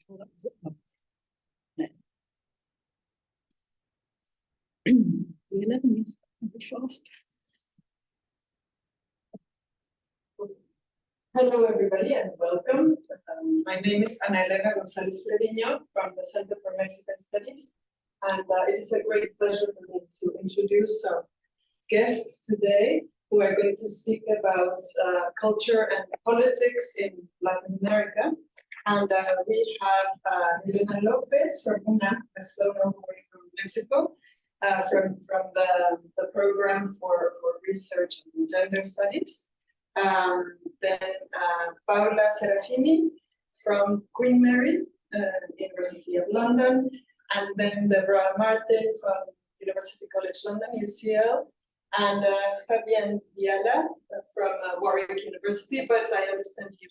before that was at once. No. 11 years fast. Hello, everybody, and welcome. My name is Helena from the Center for Mexican Studies, and it is a great pleasure for me to introduce some guests today who are going to speak about culture and politics in Latin America. And we have Helena López from UNAM, as well known from Mexico, from the program for research and gender studies. Then Paula Serafini from Queen Mary, University of London, and then Deborah from University College London, UCL, and Fabienne Viala from Warwick University, but I understand you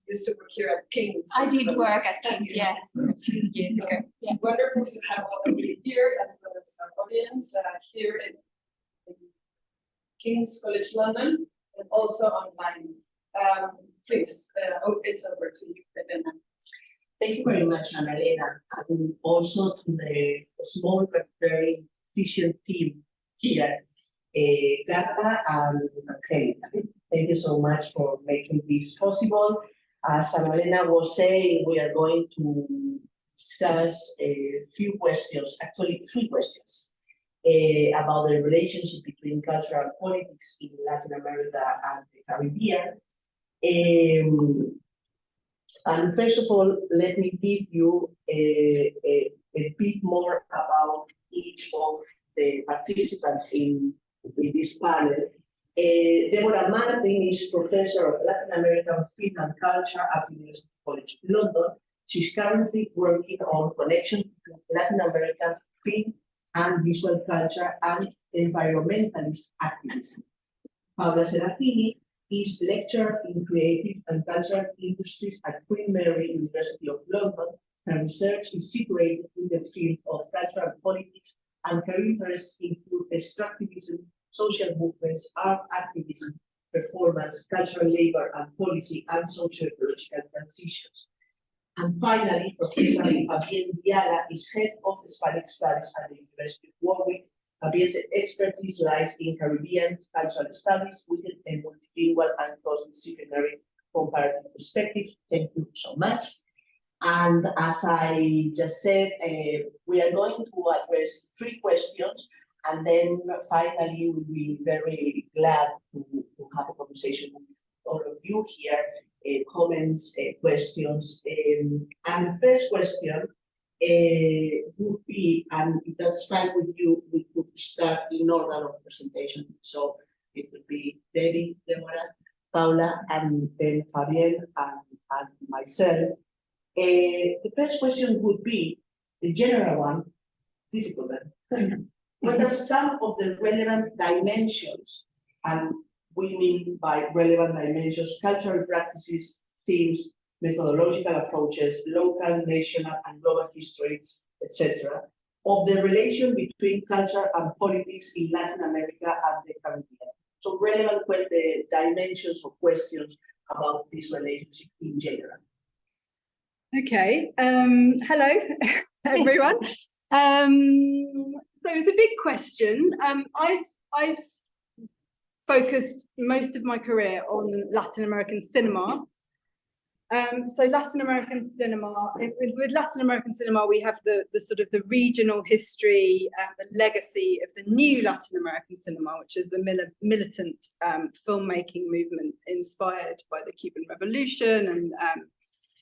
used to work here at King's. I did work at King's, yes, a few years ago. Yeah. Wonderful to have all of you here, as well as our audience here in King's College London, and also online. Please, it's over to you, Helena. Thank you very much, Helena, and also to the small but very efficient team here, Gata and Helena. Thank you so much for making this possible. As Helena was saying, we are going to discuss a few questions, actually 3 questions, about the relationship between culture and politics in Latin America and the Caribbean. And first of all, let me give you a bit more about each of the participants in this panel. Deborah is Professor of Latin American Film and Culture at University College London. She's currently working on connection between Latin American film and visual culture and environmentalist activism. Paula Serafini is lecturer in creative and cultural industries at Queen Mary, University of London. Her research is situated in the field of cultural politics, and her interests include extractivism, social movements, art activism, performance, cultural labor and policy, and socio-ecological transitions. And finally, Professor Fabienne Viala is head of Hispanic Studies at the University of Warwick. Fabienne's expertise lies in Caribbean cultural studies with a multilingual and cross-disciplinary comparative perspective. Thank you so much. And as I just said, we are going to address 3 questions, and then finally we'll be very glad to have a conversation with all of you here, comments, questions. And the first question would be, and if that's fine with you, we could start in order of presentation. So it would be Debbie, Deborah, Paula, and then Fabienne and myself. The first question would be the general one, difficult one. What are some of the relevant dimensions, and we mean by relevant dimensions, cultural practices, themes, methodological approaches, local, national, and global histories, etc., of the relation between culture and politics in Latin America and the Caribbean? So relevant dimensions or questions about this relationship in general. Okay, hello everyone. So it's a big question. I've focused most of my career on Latin American cinema. So Latin American cinema, with Latin American cinema, we have the sort of the regional history and the legacy of the new Latin American cinema, which is the militant filmmaking movement inspired by the Cuban Revolution, and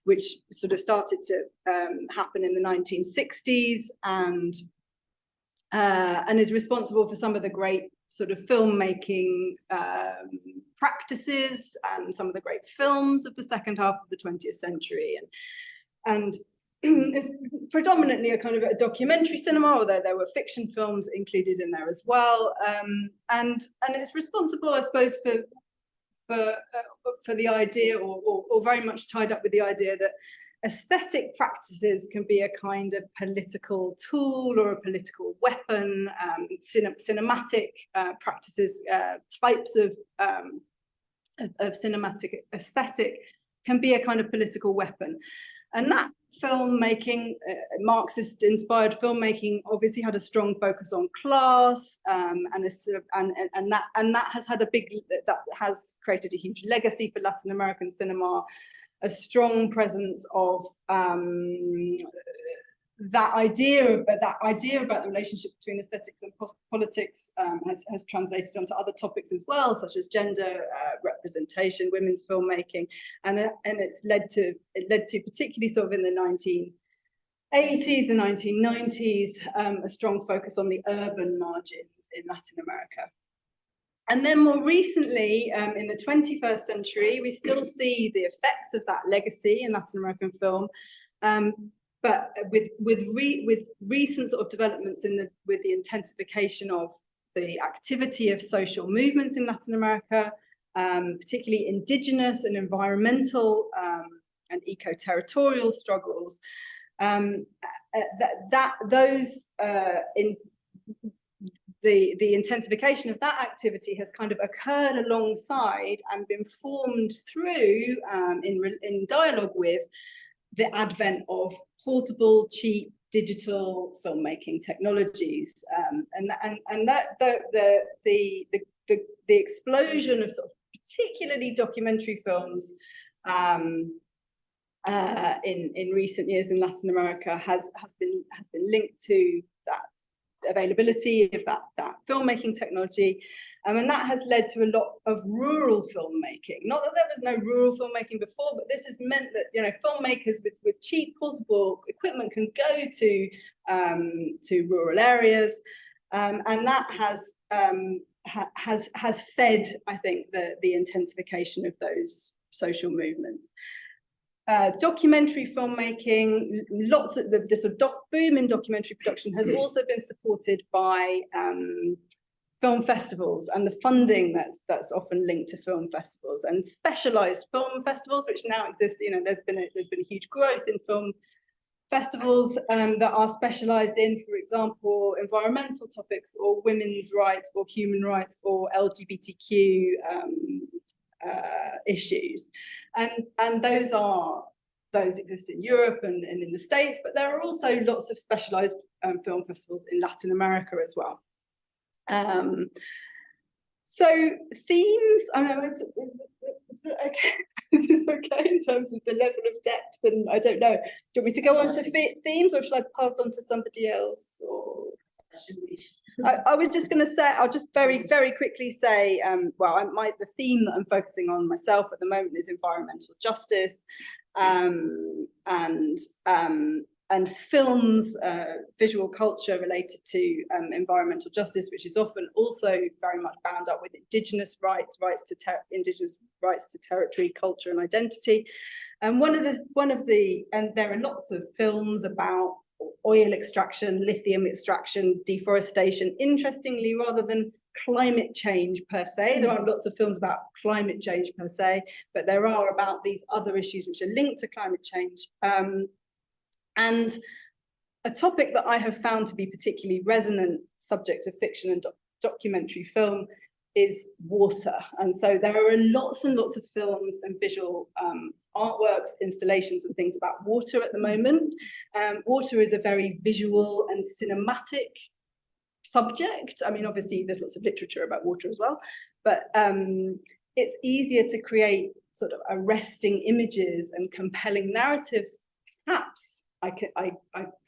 which sort of started to happen in the 1960s, and is responsible for some of the great sort of filmmaking practices and some of the great films of the second half of the 20th century. And it's predominantly a kind of a documentary cinema, although there were fiction films included in there as well. And it's responsible, I suppose, for the idea, or very much tied up with the idea that aesthetic practices can be a kind of political tool or a political weapon. Cinematic practices, types of cinematic aesthetic can be a kind of political weapon. And filmmaking, Marxist-inspired filmmaking, obviously had a strong focus on class, and that has had that has created a huge legacy for Latin American cinema, a strong presence of that idea about the relationship between aesthetics and politics has translated onto other topics as well, such as gender representation, women's filmmaking, and it's led to particularly sort of in the 1980s, the 1990s, a strong focus on the urban margins in Latin America. And then more recently, in the 21st century, we still see the effects of that legacy in Latin American film. But with recent sort of developments with the intensification of the activity of social movements in Latin America, particularly indigenous and environmental and eco-territorial struggles, the intensification of that activity has kind of occurred alongside and been formed through in dialogue with the advent of portable, cheap, digital filmmaking technologies, and that the explosion of sort of particularly documentary films in recent years in Latin America has been linked to that availability of that filmmaking technology, and that has led to a lot of rural filmmaking. Not that there was no rural filmmaking before, but this has meant that, you know, filmmakers with cheap portable equipment can go to rural areas, and that has fed, I think, the intensification of those social movements. Documentary filmmaking, lots of the sort of boom in documentary production has also been supported by film festivals and the funding that's often linked to film festivals and specialized film festivals, which now exist. You know, there's been a huge growth in film festivals that are specialized in, for example, environmental topics or women's rights or human rights or LGBTQ issues, and those exist in Europe and in the States, but there are also lots of specialized film festivals in Latin America as well. So themes, I mean, is it okay? Okay, in terms of the level of depth, and I don't know, do you want me to go on to themes, or should I pass on to somebody else? Or I was just going to say, I'll just very, very quickly say, well, the theme that I'm focusing on myself at the moment is environmental justice, and films, visual culture related to environmental justice, which is often also very much bound up with indigenous rights, indigenous rights to territory, culture, and identity. And and there are lots of films about oil extraction, lithium extraction, deforestation, interestingly, rather than climate change per se. There aren't lots of films about climate change per se, but there are about these other issues which are linked to climate change. And a topic that I have found to be particularly resonant subject of fiction and documentary film is water. And so there are lots and lots of films and visual artworks, installations and things about water at the moment. Water is a very visual and cinematic subject. I mean, obviously there's lots of literature about water as well, but it's easier to create sort of arresting images and compelling narratives. Perhaps I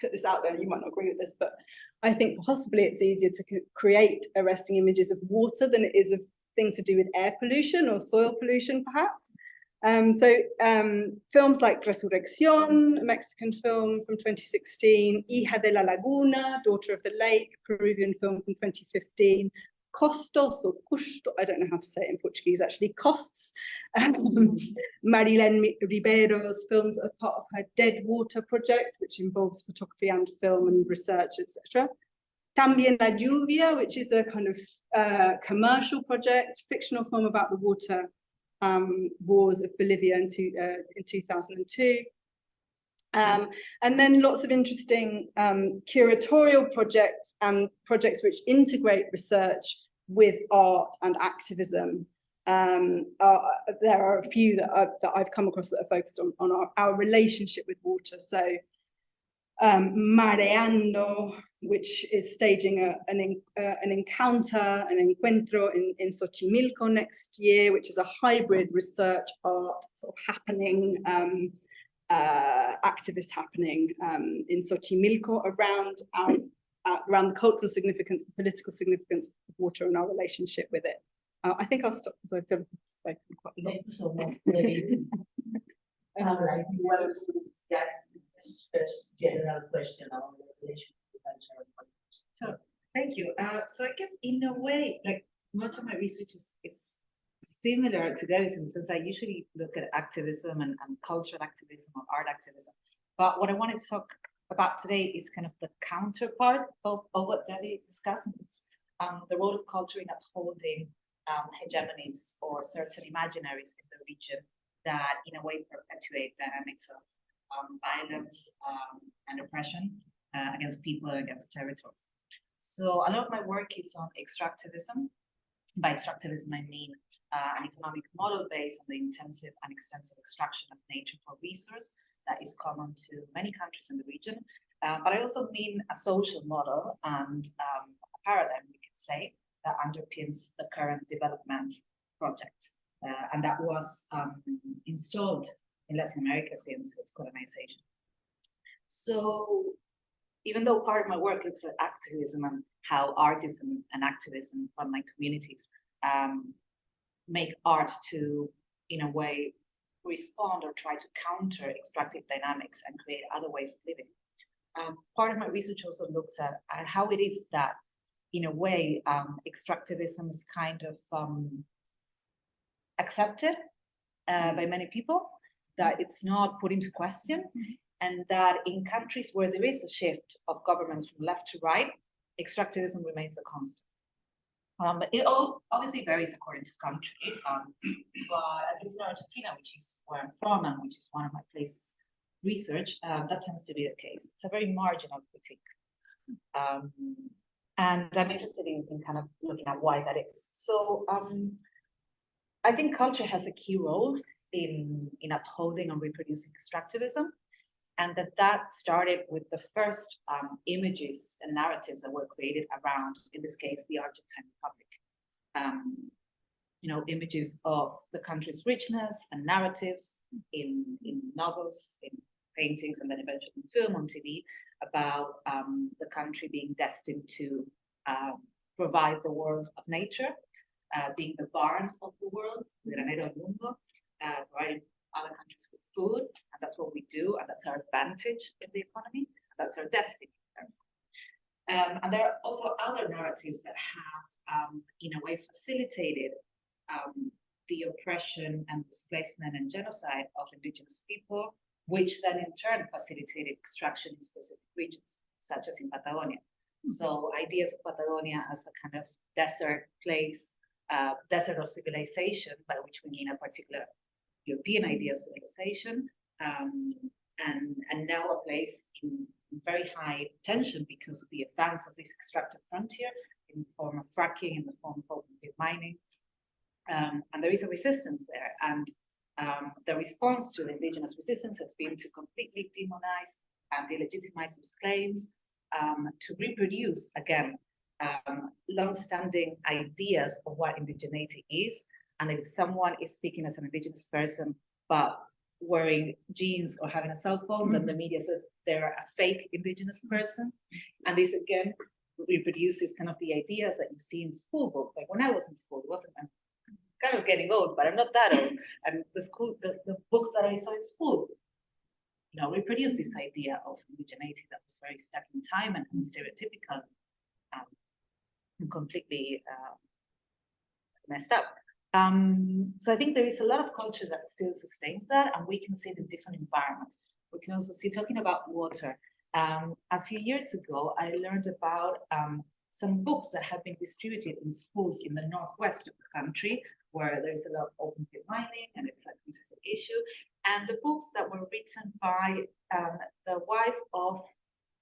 put this out there, you might not agree with this, but I think possibly it's easier to create arresting images of water than it is of things to do with air pollution or soil pollution, perhaps. Films like Resurrección, a Mexican film from 2016, Hija de la Laguna, Daughter of the Lake, Peruvian film from 2015, Costos or Custo, I don't know how to say it in Portuguese actually, Costs, Marilén Ribeiro's films are part of her Dead Water project, which involves photography and film and research, etc. También La Lluvia, which is a kind of commercial project, fictional film about the water wars of Bolivia in 2002. And then lots of interesting curatorial projects and projects which integrate research with art and activism. There are a few that I've come across that are focused on our relationship with water. So Mareando, which is staging an encounter, an encuentro in Xochimilco next year, which is a hybrid research art sort of happening, activist happening in Xochimilco around the cultural significance, the political significance of water and our relationship with it. I think I'll stop because I feel like I've spoken quite a lot. Thank you so much. Paula, you want to get this first general question on the relation to cultural politics? Sure. Thank you. So I guess in a way, like much of my research is similar to Debbie's in the sense I usually look at activism and cultural activism or art activism. But what I wanted to talk about today is kind of the counterpart of what Debbie discussed. And it's the role of culture in upholding hegemonies or certain imaginaries in the region that in a way perpetuate dynamics of violence and oppression against people and against territories. So a lot of my work is on extractivism. By extractivism, I mean an economic model based on the intensive and extensive extraction of nature for resource that is common to many countries in the region. But I also mean a social model and a paradigm, we could say, that underpins the current development project. And that was installed in Latin America since its colonization. So even though part of my work looks at activism and how artists and activism from my communities make art to, in a way, respond or try to counter extractive dynamics and create other ways of living. Part of my research also looks at how it is that, in a way, extractivism is kind of accepted by many people, that it's not put into question, and that in countries where there is a shift of governments from left to right, extractivism remains a constant. It all obviously varies according to country, but at least in Argentina, which is where I'm from and which is one of my places of research, that tends to be the case. It's a very marginal critique. And I'm interested in kind of looking at why that is. So I think culture has a key role in upholding and reproducing extractivism, and that started with the first images and narratives that were created around, in this case, the Argentine Republic. Images of the country's richness and narratives in novels, in paintings, and then eventually in film on TV about the country being destined to provide the world of nature, being the barn of the world, the granero del mundo, providing other countries with food, and that's what we do, and that's our advantage in the economy, and that's our destiny. And there are also other narratives that have, in a way, facilitated the oppression and displacement and genocide of indigenous people, which then in turn facilitated extraction in specific regions, such as in Patagonia. So ideas of Patagonia as a kind of desert place, desert of civilization, by which we mean a particular European idea of civilization, and now a place in very high tension because of the advance of this extractive frontier in the form of fracking, in the form of open pit mining. And there is a resistance there. And the response to the indigenous resistance has been to completely demonize and delegitimize those claims, to reproduce, again, long-standing ideas of what indigeneity is. And if someone is speaking as an indigenous person, but wearing jeans or having a cell phone, then the media says they're a fake indigenous person. And this, again, reproduces kind of the ideas that you see in school books. Like when I was in school, I'm kind of getting old, but I'm not that old. And the books that I saw in school, reproduce this idea of indigeneity that was very stuck in time and stereotypical and completely messed up. So I think there is a lot of culture that still sustains that, and we can see it in different environments. We can also see, talking about water, a few years ago, I learned about some books that have been distributed in schools in the northwest of the country, where there's a lot of open pit mining and it's a contested issue. And the books that were written by the wife of,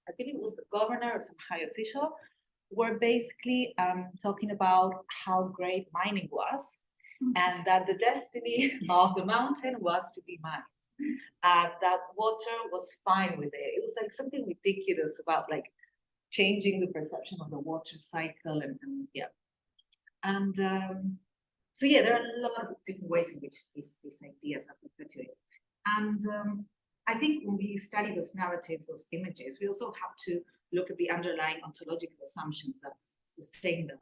I believe it was the governor or some high official, were basically talking about how great mining was, and that the destiny of the mountain was to be mined. And that water was fine with it. It was like something ridiculous about like changing the perception of the water cycle and yeah. And so yeah, there are a lot of different ways in which these ideas are perpetuated. And I think when we study those narratives, those images, we also have to look at the underlying ontological assumptions that sustain them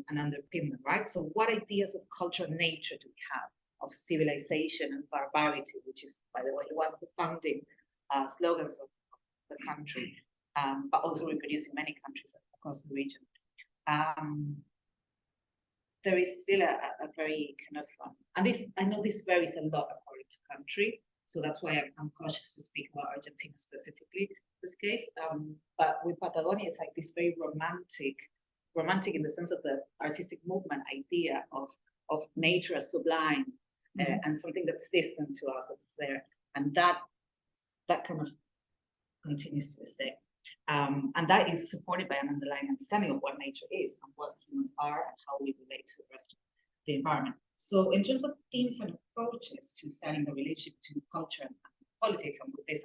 and underpin them, right? So what ideas of culture and nature do we have of civilization and barbarity, which is, by the way, one of the founding slogans of the country, but also reproduced in many countries across the region. There is still a very kind of, and this, I know this varies a lot according to country, so that's why I'm cautious to speak about Argentina specifically in this case. But with Patagonia, it's like this very romantic in the sense of the artistic movement idea of nature as sublime and something that's distant to us, that's there, and that kind of continues to this day. And that is supported by an underlying understanding of what nature is and what humans are and how we relate to the rest of the environment. So in terms of themes and approaches to studying the relationship to culture and politics, and with this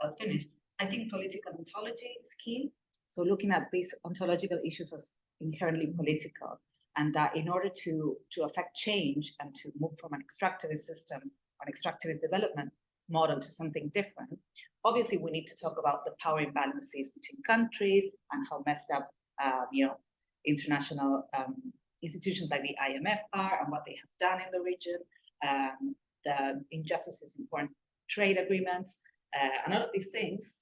I'll finish, I think political ontology is key. So looking at these ontological issues as inherently political, and that in order to affect change and to move from an extractivist system, an extractivist development model to something different, obviously we need to talk about the power imbalances between countries and how messed up international institutions like the IMF are and what they have done in the region, the injustices in foreign trade agreements, and all of these things,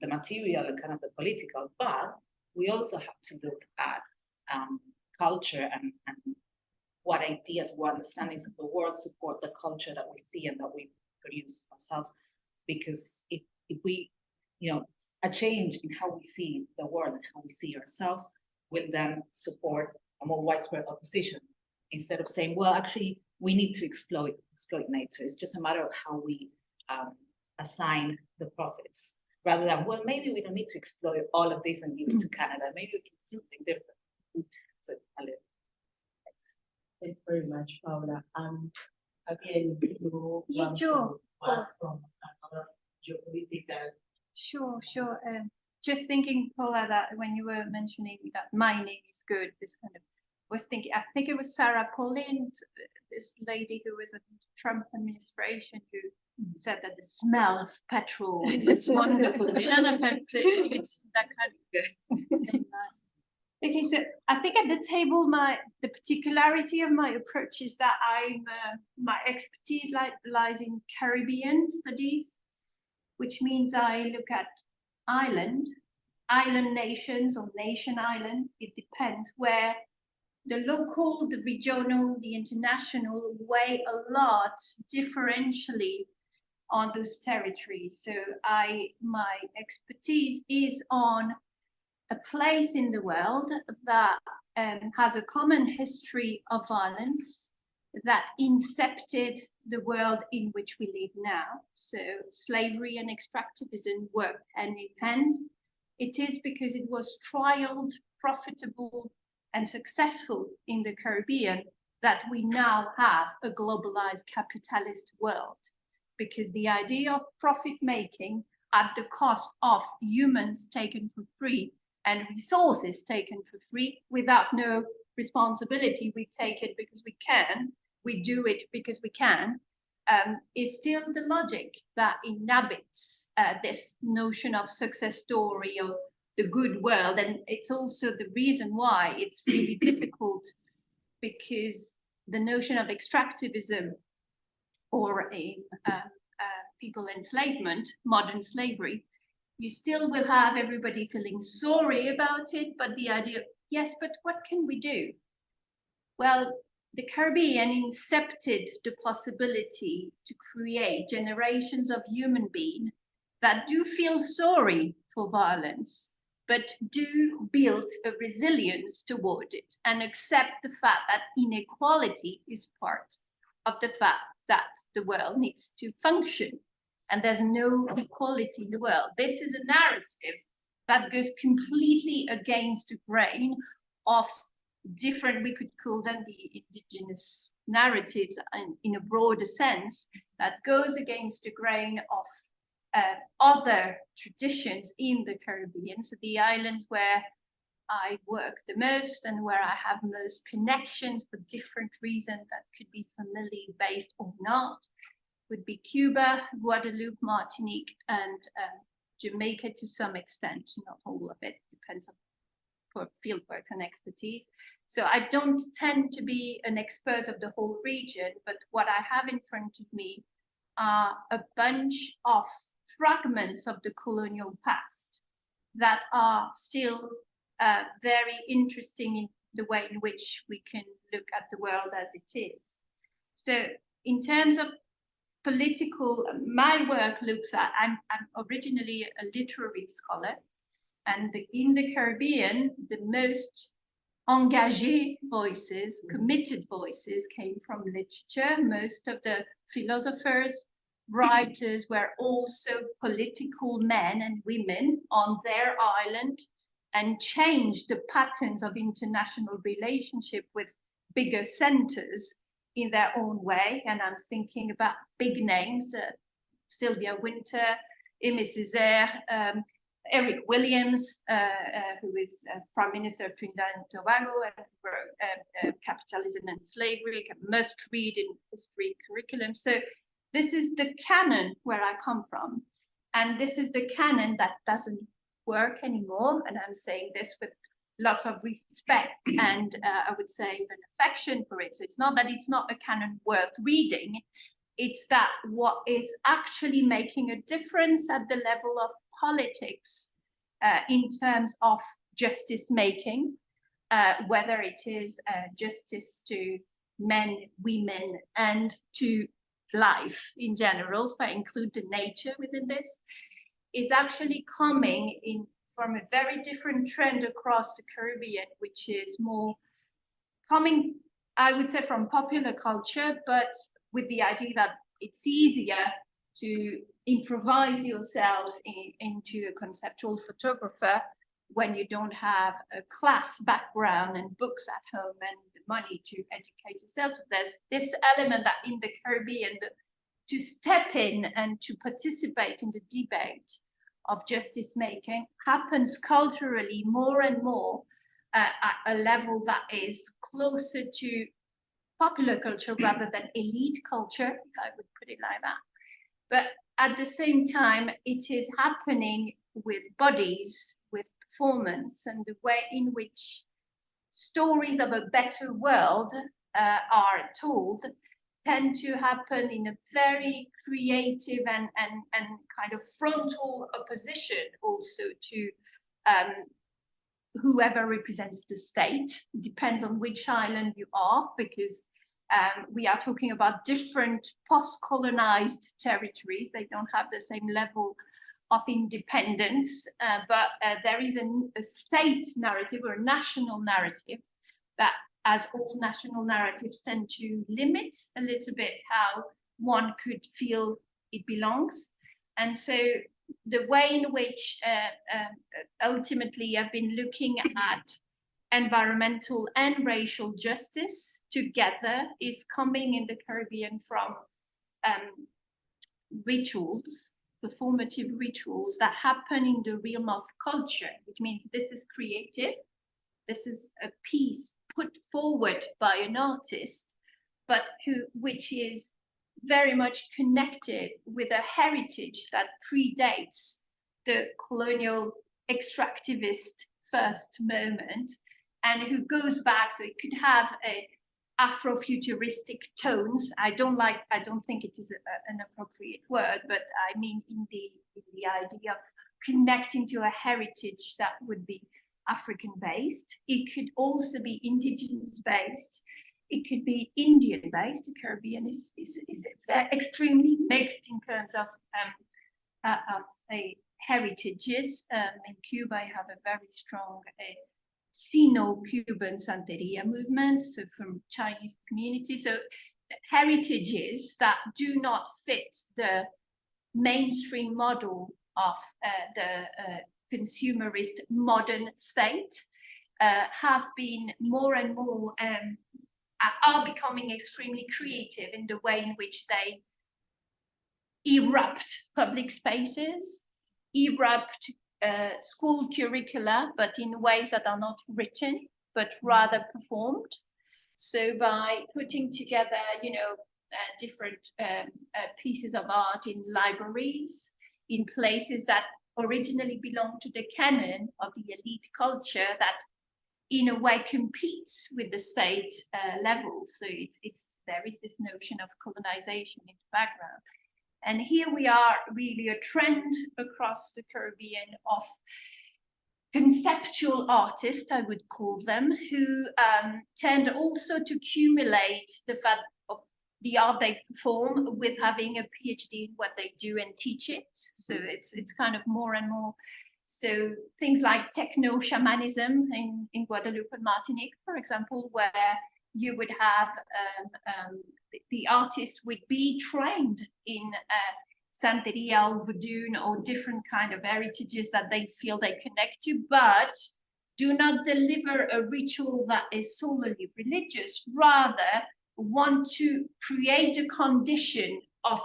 the material and kind of the political, but we also have to look at culture and what ideas, what understandings of the world support the culture that we see and that we produce ourselves. Because if we, a change in how we see the world and how we see ourselves will then support a more widespread opposition, instead of saying, well, actually, we need to exploit nature. It's just a matter of how we assign the profits, rather than, well, maybe we don't need to exploit all of this and give it to Canada. Maybe we can do something different. So, thanks. Thank you very much, Paula. Again, you Yeah, want sure. to add from another geopolitical. Sure. Just thinking, Paula, that when you were mentioning that mining is good, this kind of was thinking, I think it was Sarah Pauline, this lady who was in the Trump administration, who said that the smell of petrol is wonderful. It's that kind of thing. Okay, so I think at the table, the particularity of my approach is that my expertise lies in Caribbean studies, which means I look at island nations or nation islands. It depends where the local, the regional, the international weigh a lot differentially on those territories. So my expertise is on a place in the world that has a common history of violence that incepted the world in which we live now. So slavery and extractivism work hand in hand. It is because it was trialed, profitable, and successful in the Caribbean that we now have a globalized capitalist world. Because the idea of profit making at the cost of humans taken for free and resources taken for free without no responsibility, we take it because we can, we do it because we can, is still the logic that inhabits this notion of success story of the good world. And it's also the reason why it's really difficult, because the notion of extractivism or people enslavement, modern slavery, you still will have everybody feeling sorry about it, but the idea, yes, but what can we do? Well, the Caribbean incepted the possibility to create generations of human beings that do feel sorry for violence, but do build a resilience toward it and accept the fact that inequality is part of the fact that the world needs to function. And there's no equality in the world. This is a narrative that goes completely against the grain of different, we could call them the indigenous narratives in a broader sense, that goes against the grain of other traditions in the Caribbean. So the islands where I work the most and where I have most connections for different reasons that could be family based or not would be Cuba, Guadeloupe, Martinique, and Jamaica to some extent, not all of it, depends on for fieldworks and expertise. So I don't tend to be an expert of the whole region, but what I have in front of me are a bunch of fragments of the colonial past that are still very interesting in the way in which we can look at the world as it is. So in terms of political, my work looks at, I'm originally a literary scholar, and in the Caribbean, the most engagé voices, committed voices came from literature. Most of the philosophers, writers were also political men and women on their island and changed the patterns of international relationship with bigger centers in their own way. And I'm thinking about big names, Sylvia Wynter, Aimé Césaire, Eric Williams, who is Prime Minister of Trinidad and Tobago and wrote Capitalism and Slavery, a must-read in history curriculum. So this is the canon where I come from. And this is the canon that doesn't work anymore. And I'm saying this with lots of respect and I would say even affection for it. So it's not that it's not a canon worth reading. It's that what is actually making a difference at the level of politics in terms of justice making, whether it is justice to men, women, and to life in general, so I include the nature within this, is actually coming in from a very different trend across the Caribbean, which is more coming, I would say, from popular culture, but with the idea that it's easier to improvise yourself into a conceptual photographer when you don't have a class background and books at home and the money to educate yourself. So there's this element that in the Caribbean, to step in and to participate in the debate of justice making happens culturally more and more at a level that is closer to popular culture rather than elite culture, if I would put it like that. But at the same time, it is happening with bodies, with performance, and the way in which stories of a better world are told tend to happen in a very creative and kind of frontal opposition also to whoever represents the state. It depends on which island you are, because we are talking about different post-colonized territories. They don't have the same level of independence, but there is a state narrative or a national narrative that, as all national narratives, tend to limit a little bit how one could feel it belongs. And so the way in which ultimately I've been looking at environmental and racial justice together is coming in the Caribbean from rituals, performative rituals that happen in the realm of culture, which means this is creative. This is a piece put forward by an artist, but which is very much connected with a heritage that predates the colonial extractivist first moment, and who goes back, so it could have a Afrofuturistic tones. I don't think it is an appropriate word, but I mean in the idea of connecting to a heritage that would be African-based. It could also be indigenous-based. It could be Indian-based. The Caribbean is extremely mixed in terms of heritages. In Cuba, I have a very strong Sino-Cuban Santeria movement, so from Chinese communities. So heritages that do not fit the mainstream model of the consumerist modern state. have been more and more, are becoming extremely creative in the way in which they erupt public spaces, erupt school curricula, but in ways that are not written, but rather performed. So by putting together, you know, different pieces of art in libraries, in places that originally belonged to the canon of the elite culture that in a way competes with the state level. So there is this notion of colonization in the background. And here we are, really a trend across the Caribbean of conceptual artists, I would call them, who tend also to accumulate the fact of the art they perform with having a PhD in what they do and teach it. So it's kind of more and more. So things like techno-shamanism in Guadeloupe and Martinique, for example, where you would have the artist would be trained in Santeria or Voodoo or different kind of heritages that they feel they connect to, but do not deliver a ritual that is solely religious, rather want to create a condition of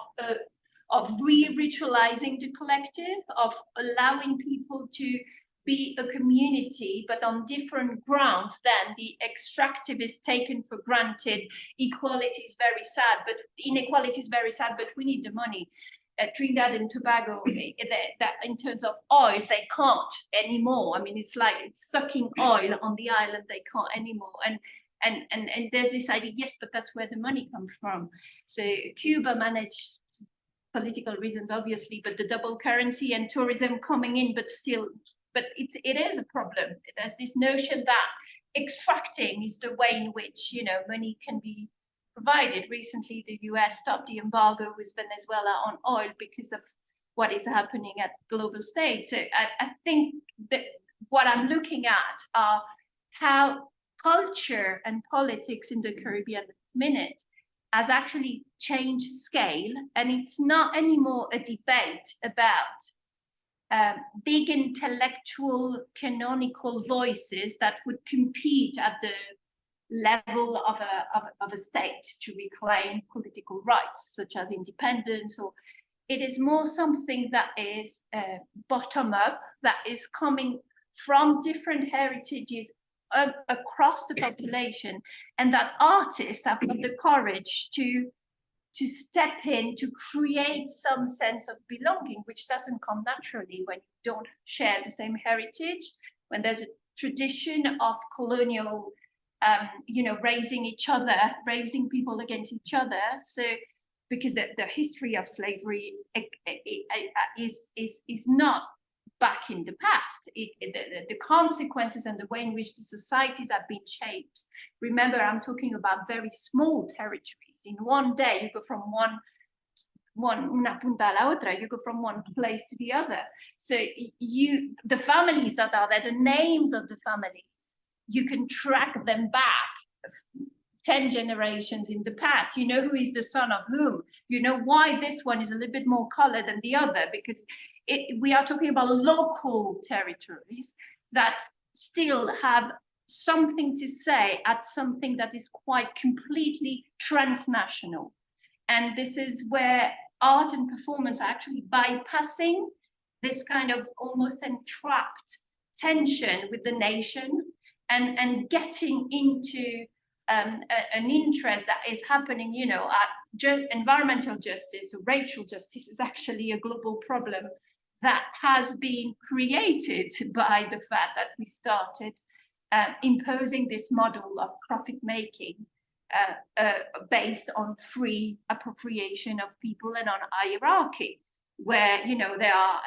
re-ritualizing the collective, of allowing people to be a community, but on different grounds than the extractivist taken for granted. Equality is very sad, but inequality is very sad, but we need the money. Trinidad and Tobago, that in terms of oil, they can't anymore. I mean, it's like it's sucking oil on the island, they can't anymore. And there's this idea, yes, but that's where the money comes from. So Cuba managed, political reasons, obviously, but the double currency and tourism coming in, but still, but it is a problem. There's this notion that extracting is the way in which, you know, money can be provided. Recently, the US stopped the embargo with Venezuela on oil because of what is happening at global stage. So I think that what I'm looking at are how culture and politics in the Caribbean minute has actually changed scale, and it's not anymore a debate about big intellectual canonical voices that would compete at the level of a state to reclaim political rights, such as independence, or it is more something that is bottom up, that is coming from different heritages across the population, and that artists have got the courage to step in to create some sense of belonging, which doesn't come naturally when you don't share the same heritage, when there's a tradition of colonial, you know, raising each other, raising people against each other. So, because the history of slavery is not back in the past. The consequences and the way in which the societies have been shaped. Remember, I'm talking about very small territories. In one day, you go from una punta a la otra, you go from one place to the other. So the families that are there, the names of the families, you can track them back 10 generations in the past. You know who is the son of whom. You know why this one is a little bit more colored than the other, because we are talking about local territories that still have something to say at something that is quite completely transnational. And this is where art and performance are actually bypassing this kind of almost entrapped tension with the nation and getting into an interest that is happening, you know, at environmental justice or racial justice is actually a global problem that has been created by the fact that we started imposing this model of profit making based on free appropriation of people and on hierarchy, where, you know, there are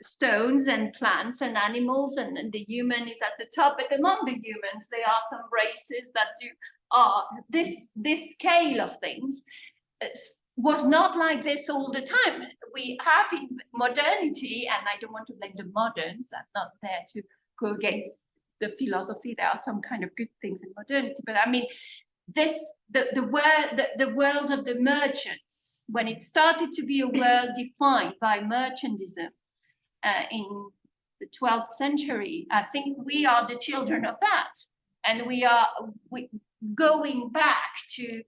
stones and plants and animals, and the human is at the top, but among the humans there are some races that do this scale of things was not like this all the time. We have in modernity, and I don't want to blame the moderns, I'm not there to go against the philosophy, there are some kind of good things in modernity, but I mean the world of the merchants, when it started to be a world defined by merchandism in the 12th century. I think we are the children of that. And we are going back to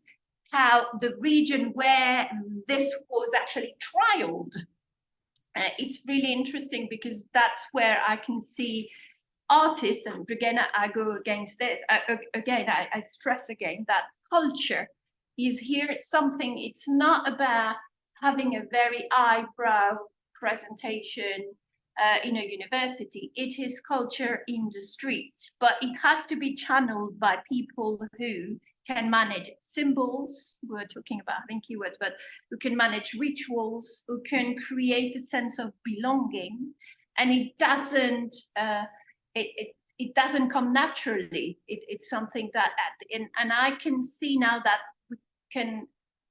how the region where this was actually trialed. It's really interesting because that's where I can see artists, and again, I go against this, I stress again that culture is here something, it's not about having a very eyebrow presentation in a university. It is culture in the street, but it has to be channeled by people who can manage symbols, we're talking about having keywords, but who can manage rituals, who can create a sense of belonging, and it doesn't it doesn't come naturally. It's something that, and I can see now that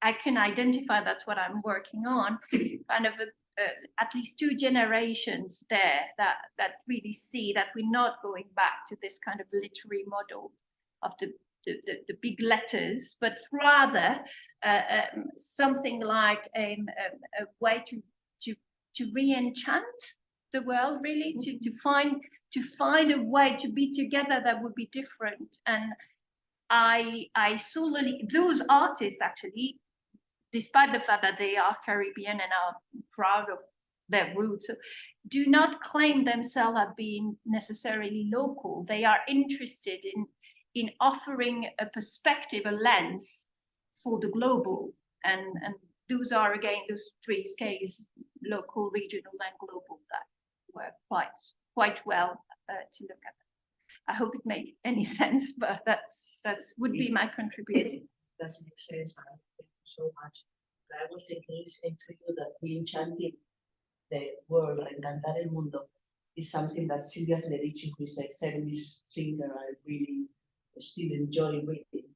I can identify, that's what I'm working on, kind of at least 2 generations there that really see that we're not going back to this kind of literary model of the big letters, but rather something like a way to re-enchant the world, really, to find a way to be together that would be different. And I solely, those artists actually, despite the fact that they are Caribbean and are proud of their roots, do not claim themselves as being necessarily local. They are interested in offering a perspective, a lens for the global. And those are, again, those 3 scales, local, regional, and global, that were quite well to look at. I hope it made any sense, but that's would be my contribution. It does make sense, man. Thank you so much. I was thinking, listening to you, that re-enchanting the world, reencantar el mundo, is something that Silvia Federici, who is a feminist thinker, I really still enjoy reading,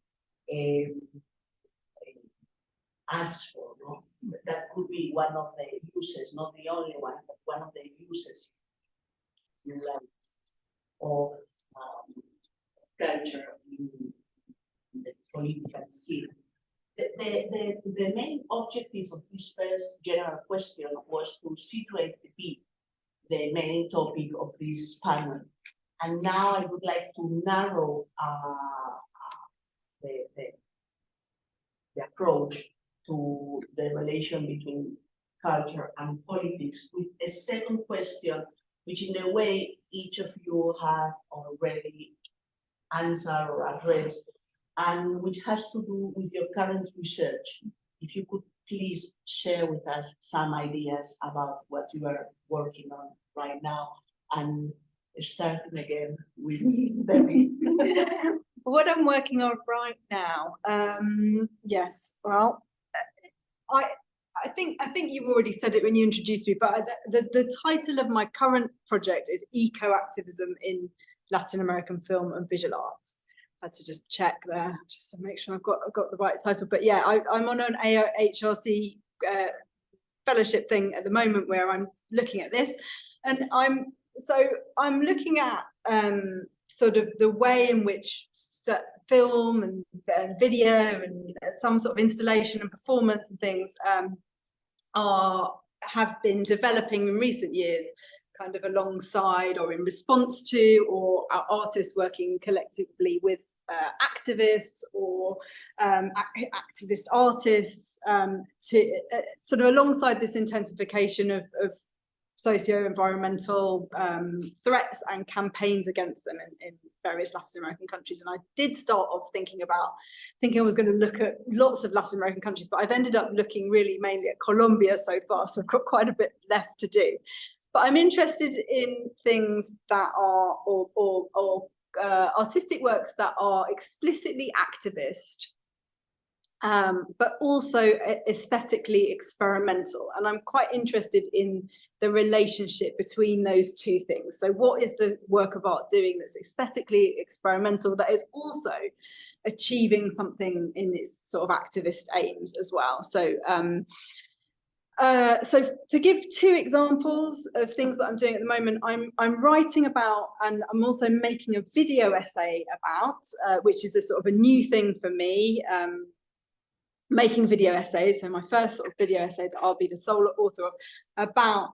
asks for. No? That could be one of the uses, not the only one, but one of the uses of culture in the political scene. The main objective of this first general question was to situate the main topic of this panel. And now I would like to narrow the approach to the relation between culture and politics with a second question, which in a way each of you have already answered or addressed, and which has to do with your current research. If you could please share with us some ideas about what you are working on right now, and starting again with Debbie. What I'm working on right now, yes, well, I think you've already said it when you introduced me, but the title of my current project is Eco-Activism in Latin American Film and Visual Arts. I had to just check there, just to make sure I've got the right title. But yeah, I'm on an AHRC fellowship thing at the moment where I'm looking at this, and I'm looking at sort of the way in which film and video and some sort of installation and performance and things have been developing in recent years, kind of alongside or in response to, or our artists working collectively with activists or activist artists to sort of alongside this intensification of socio-environmental threats and campaigns against them in various Latin American countries. And I did start off thinking I was going to look at lots of Latin American countries, but I've ended up looking really mainly at Colombia so far, so I've got quite a bit left to do. But I'm interested in things that are, or artistic works that are explicitly activist, but also aesthetically experimental. And I'm quite interested in the relationship between those 2 things. So what is the work of art doing that's aesthetically experimental, that is also achieving something in its sort of activist aims as well? So so to give 2 examples of things that I'm doing at the moment, I'm writing about, and I'm also making a video essay about, which is a sort of a new thing for me, making video essays. So my first sort of video essay that I'll be the sole author of, about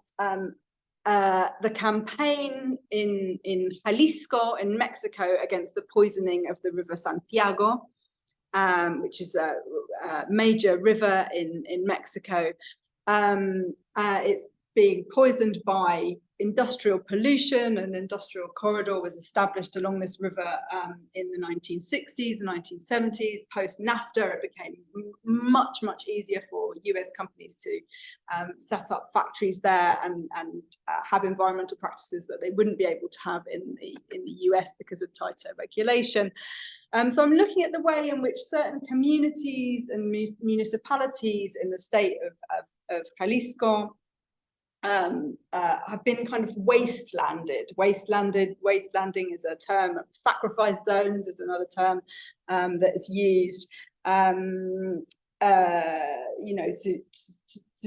the campaign in Jalisco in Mexico against the poisoning of the river Santiago, which is a major river in Mexico. It's being poisoned by industrial pollution. An industrial corridor was established along this river in the 1960s, the 1970s. Post NAFTA, it became much easier for US companies to set up factories there and have environmental practices that they wouldn't be able to have in the US because of tighter regulation. So I'm looking at the way in which certain communities and municipalities in the state of Jalisco have been kind of wastelanded. Wastelanding is a term. Sacrifice zones is another term that is used. You know, to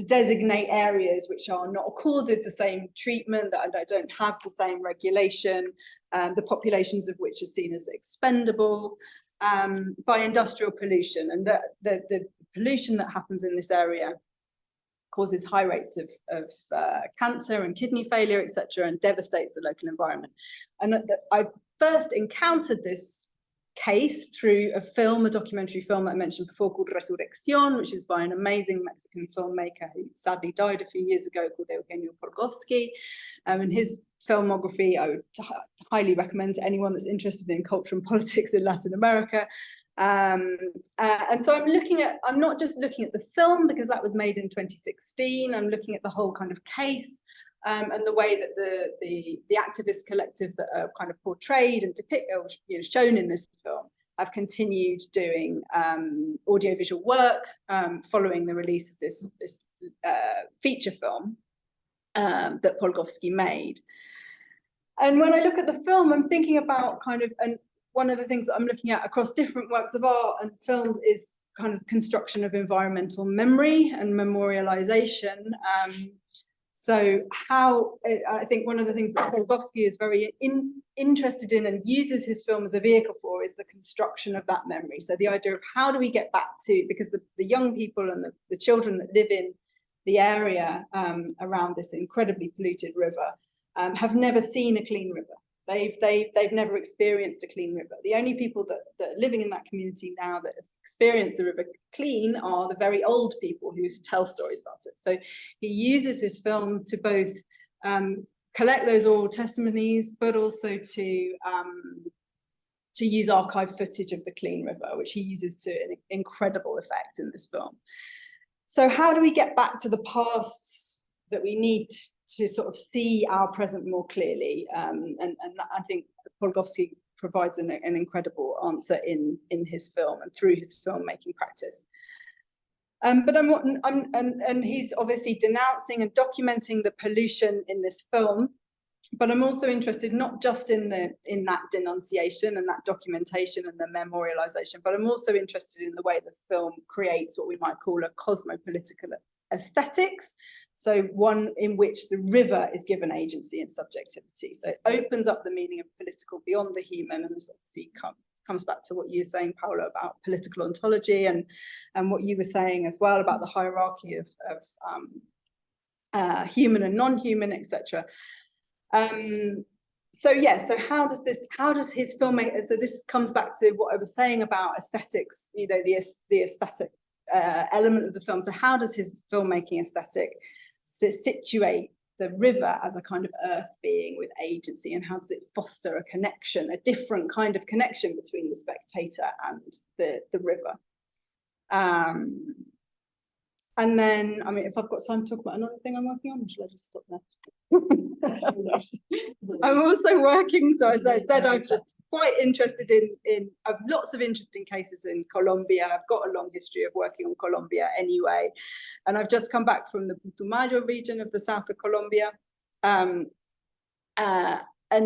designate areas which are not accorded the same treatment, that don't have the same regulation, the populations of which are seen as expendable by industrial pollution, and the pollution that happens in this area causes high rates of cancer and kidney failure, etc., and devastates the local environment. And I first encountered this case through a documentary film that I mentioned before called Resurrección, which is by an amazing Mexican filmmaker who sadly died a few years ago, called Eugenio Polgovsky. And his filmography I would highly recommend to anyone that's interested in culture and politics in Latin America. And so I'm not just looking at the film, because that was made in 2016. I'm looking at the whole kind of case and the way that the activist collective that are kind of portrayed and depicted, or shown in this film, have continued doing audiovisual work following the release of this feature film that Polgovsky made. And when I look at the film, I'm thinking about one of the things that I'm looking at across different works of art and films is kind of construction of environmental memory and memorialization. So I think one of the things that Polgovsky is very interested in and uses his film as a vehicle for is the construction of that memory. So the idea of how do we get back to, because the young people and the children that live in the area around this incredibly polluted river have never seen a clean river. They've never experienced a clean river. The only people that are living in that community now that have experienced the river clean are the very old people who tell stories about it. So he uses his film to both collect those oral testimonies, but also to use archive footage of the clean river, which he uses to an incredible effect in this film. So how do we get back to the pasts that we need to sort of see our present more clearly? And I think Polgovsky provides an incredible answer in his film and through his filmmaking practice. But he's obviously denouncing and documenting the pollution in this film. But I'm also interested not just in that denunciation and that documentation and the memorialization, but I'm also interested in the way the film creates what we might call a cosmopolitical aesthetics. So one in which the river is given agency and subjectivity. So it opens up the meaning of political beyond the human, and this obviously comes back to what you were saying, Paula, about political ontology, and what you were saying as well about the hierarchy of human and non-human, etc. So how does his filmmaking, so this comes back to what I was saying about aesthetics, the aesthetic element of the film. So how does his filmmaking aesthetic situate the river as a kind of earth being with agency, and how does it foster a connection, a different kind of connection between the spectator and the river? And then, I mean, if I've got time to talk about another thing I'm working on, or should I just stop there? I'm also working, so as I said, I'm just quite interested in lots of interesting cases in Colombia. I've got a long history of working on Colombia anyway, and I've just come back from the Putumayo region of the south of Colombia. And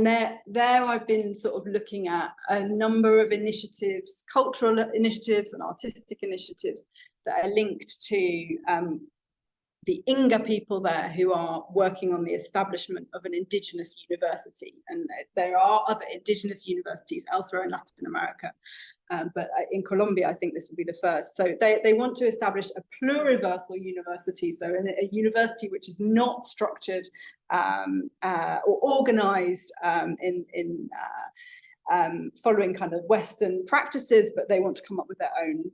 there I've been sort of looking at a number of initiatives, cultural initiatives and artistic initiatives that are linked to the Inga people there who are working on the establishment of an indigenous university. And there are other indigenous universities elsewhere in Latin America, but in Colombia, I think this will be the first. So they want to establish a pluriversal university, so a university which is not structured or organized following kind of Western practices, but they want to come up with their own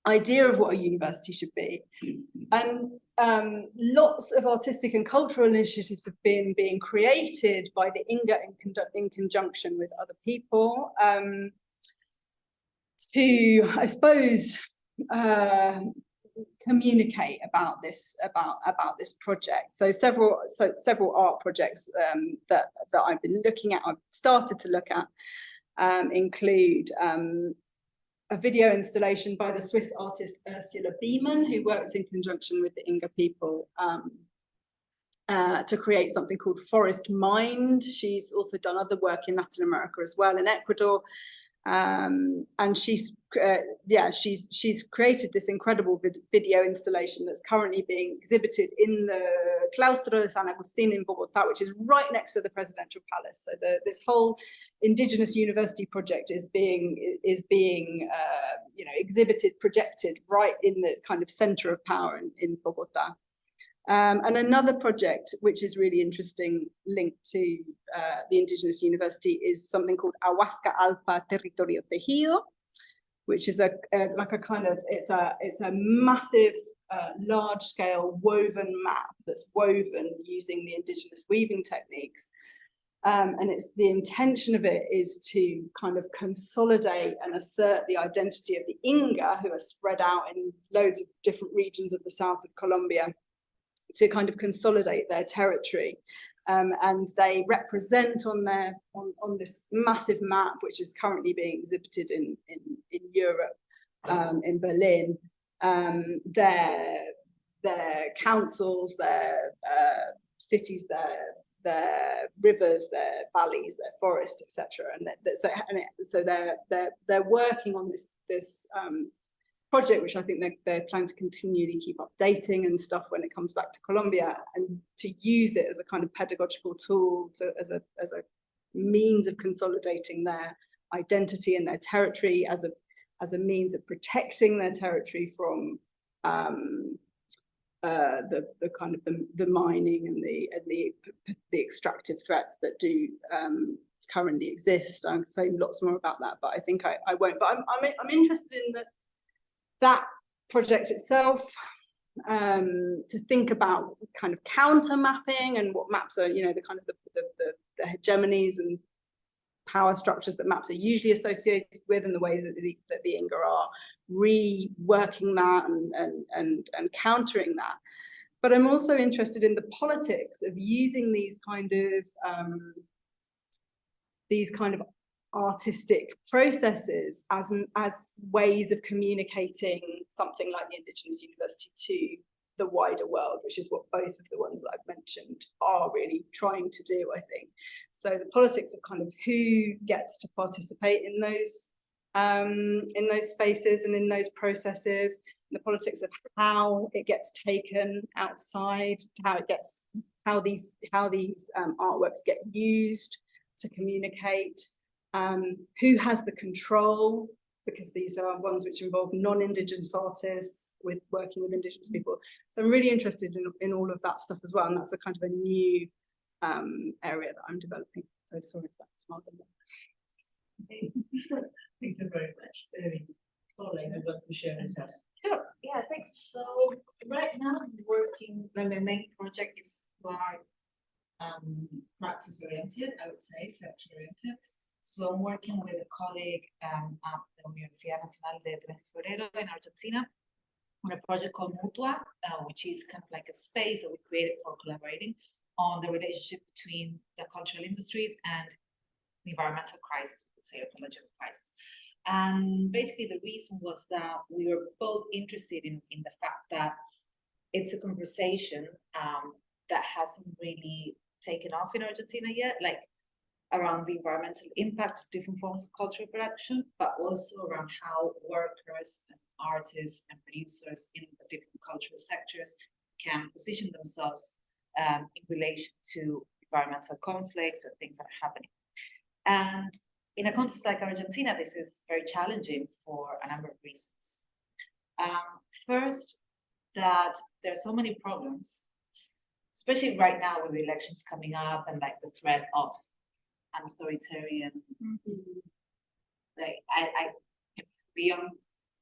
idea of what a university should be. And lots of artistic and cultural initiatives have been being created by the Inga in conjunction with other people to, I suppose, communicate about this project. So several art projects that I've been looking at, I've started to look at, include a video installation by the Swiss artist Ursula Beeman, who works in conjunction with the Inga people to create something called Forest Mind. She's also done other work in Latin America as well, in Ecuador. And she's created this incredible video installation that's currently being exhibited in the Claustro de San Agustin in Bogotá, which is right next to the presidential palace. So this whole indigenous university project is being exhibited, projected right in the kind of center of power in Bogotá. And another project which is really interesting, linked to the Indigenous University, is something called Ahuasca Alpa Territorio Tejido, which is it's a massive, large-scale woven map that's woven using the indigenous weaving techniques. And the intention of it is to kind of consolidate and assert the identity of the Inga, who are spread out in loads of different regions of the south of Colombia, to kind of consolidate their territory. And they represent on this massive map, which is currently being exhibited in Europe, in Berlin, their councils, their cities, their rivers, their valleys, their forests, etc. And so they're working on this project, which I think they're planning to continually keep updating and stuff when it comes back to Colombia, and to use it as a kind of pedagogical tool, as a means of consolidating their identity and their territory, as a means of protecting their territory from the kind of the mining and the extractive threats that do currently exist. I could say lots more about that, but I think I won't. But I'm interested in that project itself, to think about kind of counter mapping and what maps are, the kind of the hegemonies and power structures that maps are usually associated with, and the way that the Inga are reworking that and countering that. But I'm also interested in the politics of using these kind of artistic processes as ways of communicating something like the Indigenous University to the wider world, which is what both of the ones that I've mentioned are really trying to do, I think. So the politics of kind of who gets to participate in those spaces and in those processes, the politics of how it gets taken outside, how these artworks get used to communicate. Who has the control, because these are ones which involve non-Indigenous artists working with Indigenous people. So I'm really interested in all of that stuff as well, and that's a kind of a new area that I'm developing. So sorry if that's more than that. Thank you very much. Paula, you want to share with us? Sure. Yeah, thanks. So right now I'm working, my main project is more practice oriented, I would say, concept oriented. So I'm working with a colleague at the Universidad Nacional de 3 de Febrero in Argentina on a project called Mutua, which is kind of like a space that we created for collaborating on the relationship between the cultural industries and the environmental crisis, we would say, ecological crisis. And basically the reason was that we were both interested in the fact that it's a conversation that hasn't really taken off in Argentina yet, like around the environmental impact of different forms of cultural production, but also around how workers and artists and producers in the different cultural sectors can position themselves in relation to environmental conflicts or things that are happening. And in a context like Argentina, this is very challenging for a number of reasons. First, that there are so many problems, especially right now with the elections coming up and like the threat of an authoritarian, like it's beyond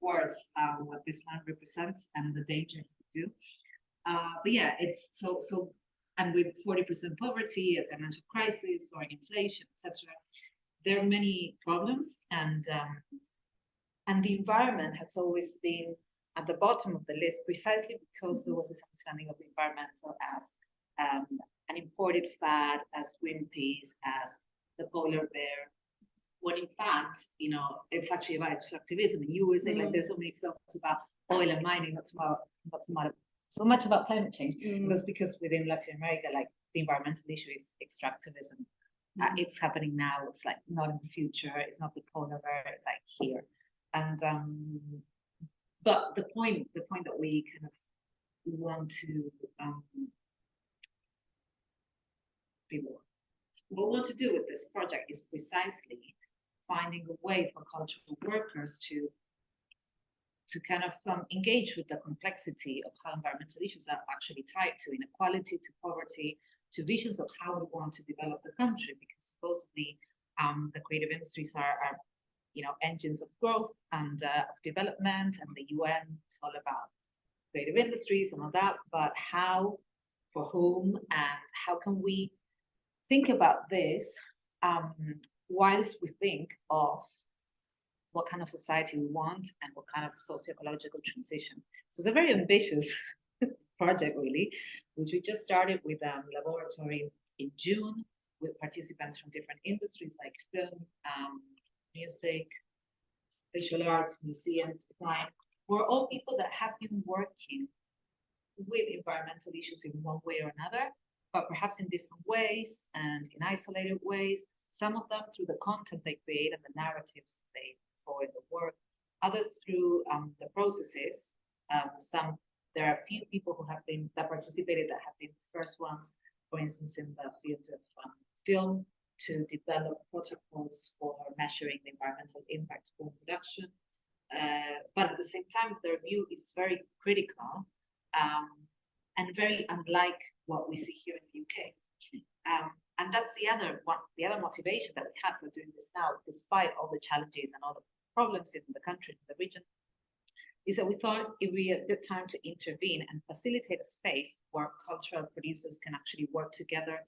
words what this man represents and the danger he could do. But yeah, it's so and with 40% poverty, a financial crisis, or inflation, etc., there are many problems, and the environment has always been at the bottom of the list precisely because there was this understanding of the environmental as an imported fad, as Greenpeace, as the polar bear, when in fact, you know, it's actually about extractivism. And you were saying like there's so many films about oil and mining, not so much about climate change. Because within Latin America, like the environmental issue is extractivism. It's happening now. It's like not in the future. It's not the polar bear. It's like here. And but the point that we kind of want to what we want to do with this project is precisely finding a way for cultural workers to kind of engage with the complexity of how environmental issues are actually tied to inequality, to poverty, to visions of how we want to develop the country, because supposedly the creative industries are you know, engines of growth and of development, and the UN is all about creative industries and all that, but how, for whom, and how can we think about this whilst we think of what kind of society we want and what kind of socio-ecological transition. So it's a very ambitious project, really, which we just started with a laboratory in June with participants from different industries like film, music, visual arts, museums, design. We're all people that have been working with environmental issues in one way or another, but perhaps in different ways and in isolated ways. Some of them through the content they create and the narratives they forward the work. Others through the processes. There are a few people who have been participated that have been the first ones, for instance, in the field of film, to develop protocols for measuring the environmental impact of production. But at the same time, their view is very critical and very unlike what we see here in the UK. And that's the other motivation that we have for doing this now, despite all the challenges and all the problems in the country, in the region, is that we thought it would be a good time to intervene and facilitate a space where cultural producers can actually work together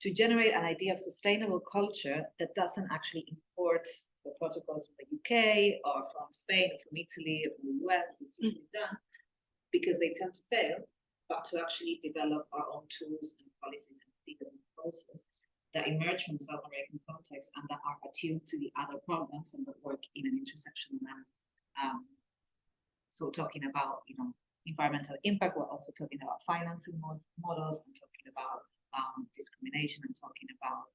to generate an idea of sustainable culture that doesn't actually import the protocols from the UK or from Spain or from Italy or from the US, as it's usually done, because they tend to fail, but to actually develop our own tools and policies and ideas and proposals that emerge from the South American context and that are attuned to the other problems and that work in an intersectional manner. So talking about, you know, environmental impact, we're also talking about financing models and talking about discrimination and talking about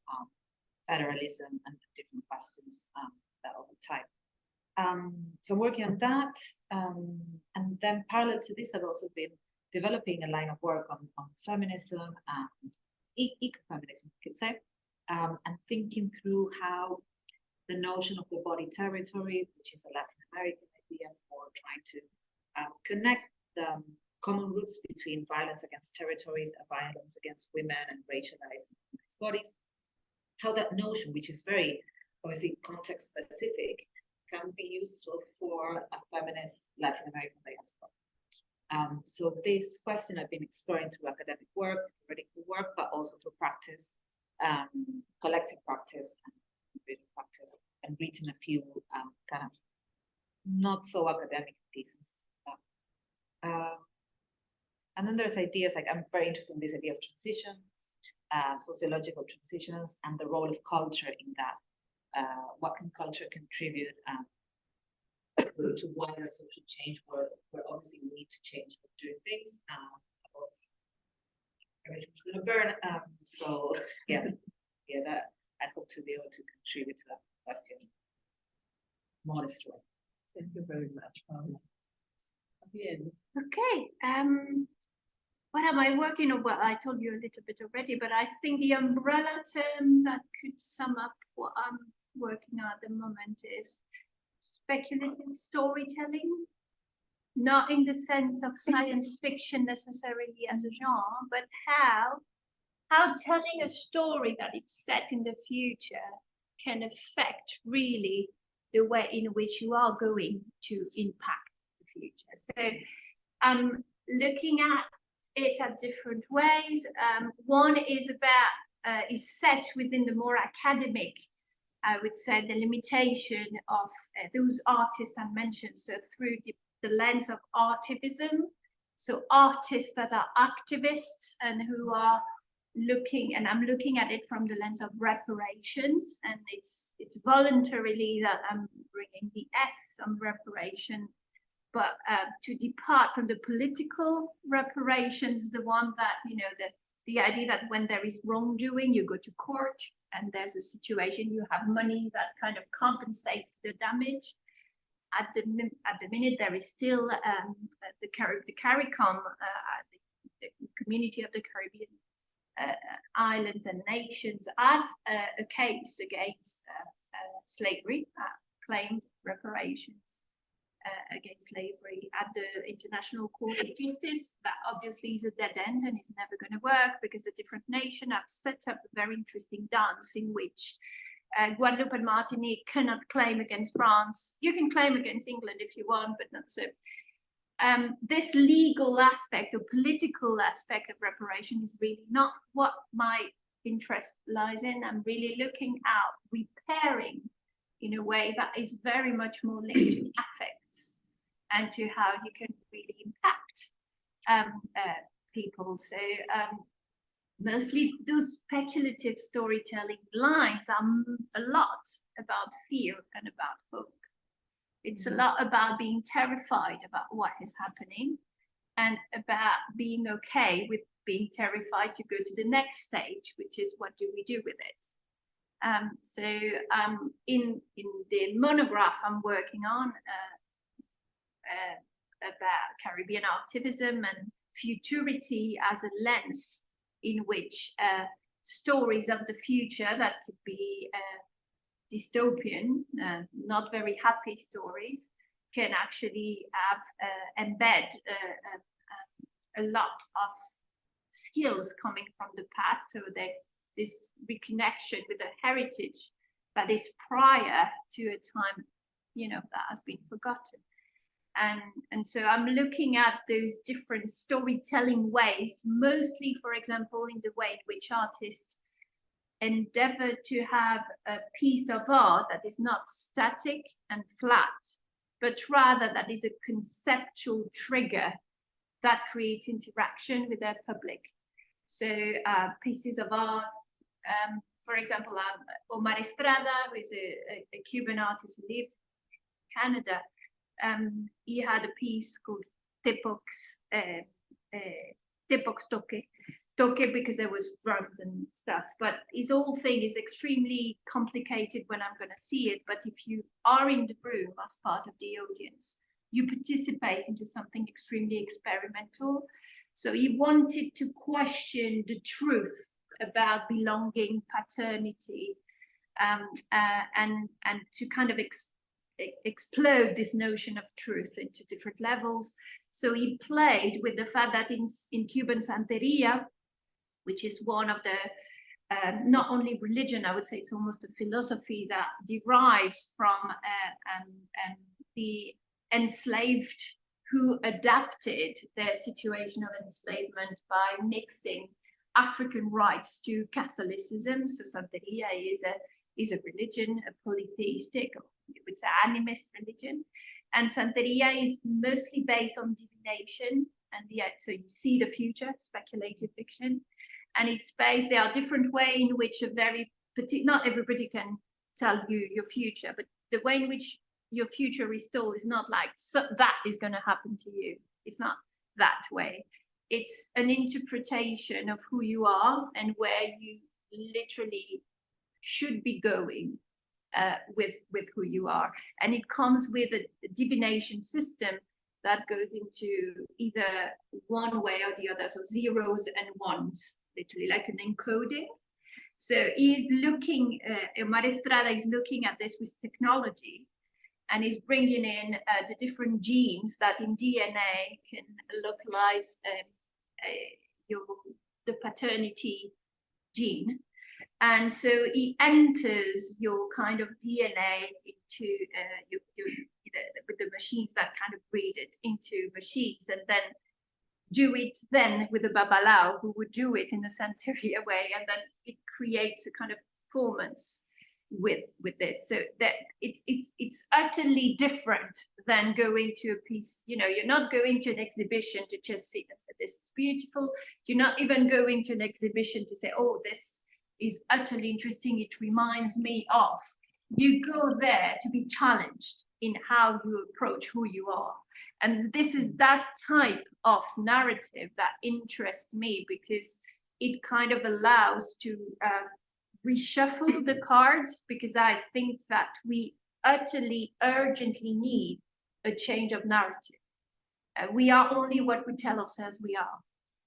federalism and different questions that are the type. So working on that, and then parallel to this, I've also been developing a line of work on feminism and ecofeminism, you could say, and thinking through how the notion of the body territory, which is a Latin American idea for trying to connect the common roots between violence against territories and violence against women and racialized bodies, how that notion, which is very obviously context specific, can be useful for a feminist Latin American diaspora. So this question I've been exploring through academic work, theoretical work, but also through practice, collective practice and individual practice, and written a few kind of not so academic pieces. And then there's ideas like, I'm very interested in this idea of transition, sociological transitions, and the role of culture in that. What can culture contribute to wider social change where obviously we need to change doing things. Everything's gonna burn. So yeah, that I hope to be able to contribute to that question. Modest way. Thank you very much, Paula. Fabienne. Okay. What am I working on? Well, I told you a little bit already, but I think the umbrella term that could sum up what I'm working on at the moment is speculative storytelling. Not in the sense of science fiction necessarily as a genre, but how telling a story that it's set in the future can affect really the way in which you are going to impact the future. So I'm looking at it at different ways. One is about is set within the more academic, I would say, the limitation of those artists I mentioned. So through the lens of activism, so artists that are activists and who are looking, and I'm looking at it from the lens of reparations, and it's voluntarily that I'm bringing the S on reparation, but to depart from the political reparations, the one that, you know, the idea that when there is wrongdoing, you go to court and there's a situation, you have money that kind of compensates the damage. At the minute, there is still the CARICOM, the community of the Caribbean islands and nations have a case against slavery, claimed reparations against slavery at the International Court of Justice. That obviously is a dead end and is never going to work because the different nations have set up a very interesting dance in which Guadeloupe and Martinique cannot claim against France. You can claim against England if you want, but not so. This legal aspect or political aspect of reparation is really not what my interest lies in. I'm really looking at repairing in a way that is very much more linked to affects and to how you can really impact people. So mostly those speculative storytelling lines are a lot about fear and about hope. It's a lot about being terrified about what is happening and about being okay with being terrified to go to the next stage, which is what do we do with it? In the monograph I'm working on about Caribbean activism and futurity as a lens in which stories of the future that could be dystopian, not very happy stories, can actually have embed a lot of skills coming from the past, so that this reconnection with a heritage that is prior to a time, you know, that has been forgotten. And so I'm looking at those different storytelling ways, mostly, for example, in the way in which artists endeavor to have a piece of art that is not static and flat, but rather that is a conceptual trigger that creates interaction with their public. So pieces of art, for example, Omar Estrada, who is a Cuban artist who lived in Canada, he had a piece called Tepox Toque, because there was drums and stuff, but his whole thing is extremely complicated when I'm going to see it. But if you are in the room as part of the audience, you participate into something extremely experimental. So he wanted to question the truth about belonging, paternity, and to kind of explode this notion of truth into different levels. So he played with the fact that in Cuban Santeria, which is one of the, not only religion, I would say it's almost a philosophy that derives from the enslaved who adapted their situation of enslavement by mixing African rites to Catholicism. So Santeria is a religion, a polytheistic, or you would say animist religion. And Santeria is mostly based on divination. And so you see the future, speculative fiction. And it's based, there are different ways in which not everybody can tell you your future, but the way in which your future is told is not like, so that is going to happen to you. It's not that way. It's an interpretation of who you are and where you literally should be going with who you are. And it comes with a divination system that goes into either one way or the other, so zeros and ones, literally like an encoding. So he's looking, Omar Estrada is looking at this with technology, and is bringing in the different genes that in DNA can localize the paternity gene. And so he enters your kind of DNA into with the machines that kind of breed it into machines, and then do it then with the babalao, who would do it in a Santeria way, and then it creates a kind of performance with this. So that it's utterly different than going to a piece, you know, you're not going to an exhibition to just sit and say, this is beautiful. You're not even going to an exhibition to say, oh, this is utterly interesting, it reminds me of. You go there to be challenged in how you approach who you are. And this is that type of narrative that interests me, because it kind of allows to reshuffle the cards, because I think that we utterly, urgently need a change of narrative. We are only what we tell ourselves we are.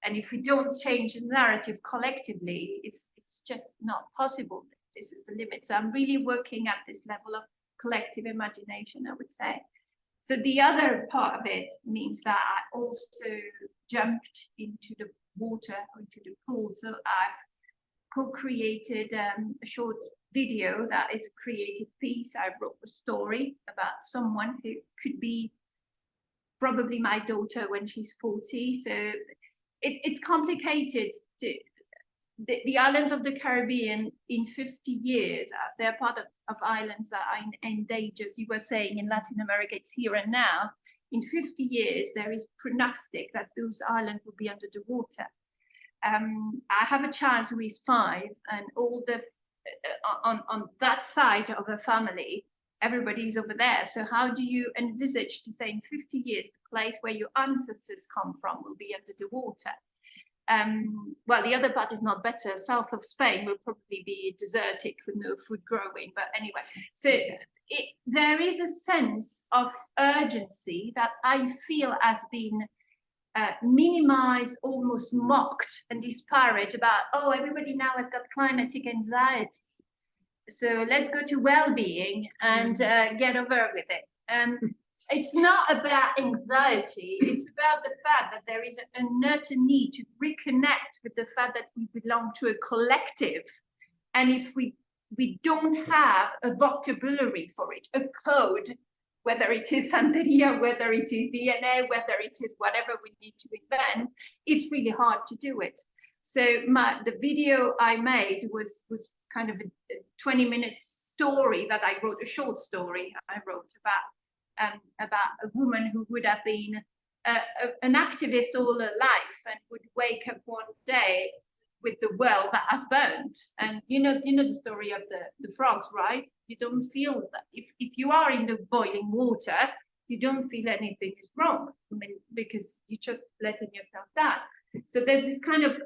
And if we don't change the narrative collectively, it's just not possible. This is the limit. So I'm really working at this level of collective imagination, I would say. So the other part of it means that I also jumped into the water, into the pool. So I've co-created a short video that is a creative piece. I wrote a story about someone who could be probably my daughter when she's 40. So it's complicated. The islands of the Caribbean in 50 years, they're part of islands that are in endangered. You were saying in Latin America, it's here and now. In 50 years, there is prognostic that those islands will be under the water. I have a child who is 5, and all the on that side of the family, everybody's over there. So how do you envisage to say in 50 years, the place where your ancestors come from will be under the water? Well, the other part is not better. South of Spain will probably be desertic with no food growing. But anyway, so there is a sense of urgency that I feel has been minimized, almost mocked and disparaged about, oh, everybody now has got climatic anxiety. So let's go to well-being and get over with it. It's not about anxiety. It's about the fact that there is an utter need to reconnect with the fact that we belong to a collective. And if we don't have a vocabulary for it, a code, whether it is Santeria, whether it is DNA, whether it is whatever we need to invent, it's really hard to do it. So the video I made was kind of a 20-minute story that I wrote, a short story I wrote about a woman who would have been an activist all her life and would wake up one day with the well that has burnt. And you know the story of the frogs, right? You don't feel that if you are in the boiling water, you don't feel anything is wrong. I mean, because you're just letting yourself down. So there's this kind of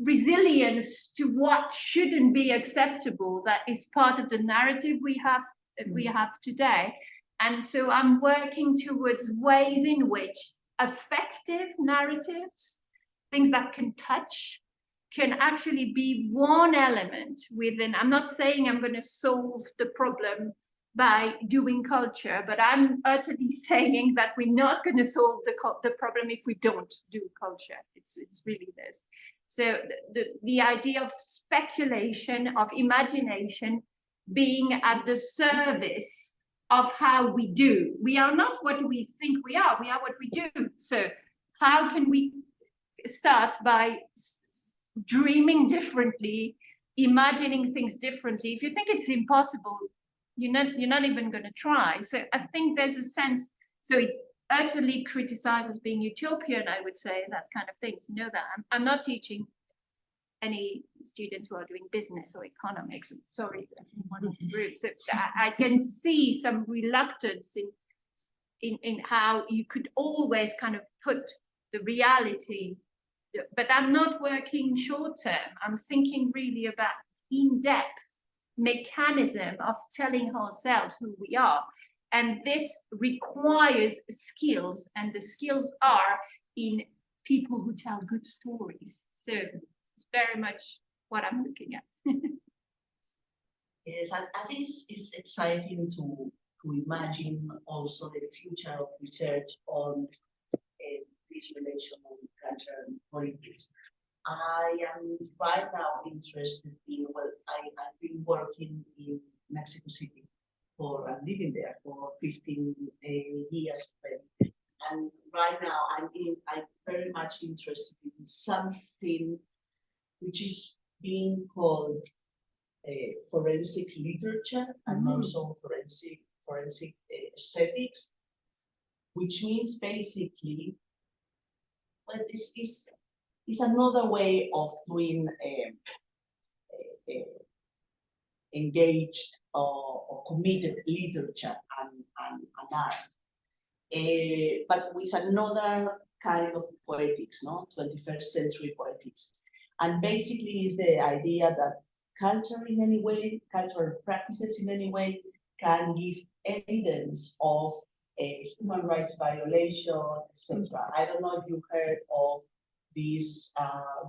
resilience to what shouldn't be acceptable that is part of the narrative we have today. And so I'm working towards ways in which effective narratives, things that can touch, can actually be one element within. I'm not saying I'm going to solve the problem by doing culture, but I'm utterly saying that we're not going to solve the problem if we don't do culture. It's really this. So the idea of speculation, of imagination being at the service of how we do. We are not what we think we are what we do. So how can we start by dreaming differently, imagining things differently? If you think it's impossible, you're not even going to try. So I think there's a sense, so it's utterly criticized as being utopian, I would say, that kind of thing, to know that. I'm not teaching any students who are doing business or economics. Sorry, that's one of the groups. So I can see some reluctance in how you could always kind of put the reality, but I'm not working short term. I'm thinking really about in-depth mechanism of telling ourselves who we are. And this requires skills, and the skills are in people who tell good stories. So it's very much what I'm looking at. Yes, and this is exciting to imagine also the future of research on this relation of culture and politics. I am right now interested in, well, I've been working in Mexico City and living there for 15 years already. And right now I'm very much interested in something which is being called forensic literature and also forensic aesthetics, which means basically, well, it's another way of doing engaged or committed literature and art, but with another kind of poetics, no? 21st century poetics. And basically is the idea that culture in any way, cultural practices in any way, can give evidence of a human rights violation, etc. I don't know if you heard of this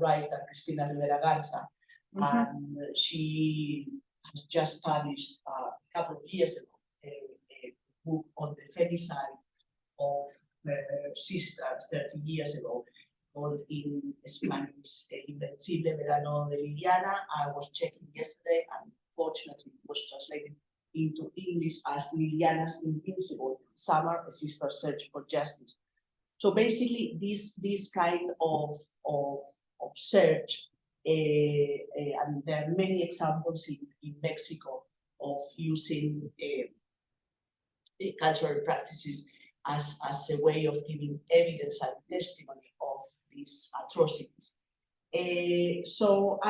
writer, Cristina Rivera Garza, and she has just published a couple of years ago a book on the femicide of her sister 30 years ago, called in Spanish, Invencible Verano de Liliana. I was checking yesterday, and fortunately it was translated into English as Liliana's Invincible Summer, a sister's search for justice. So basically, this kind of search, and there are many examples in Mexico of using cultural practices as a way of giving evidence and testimony of these atrocities. So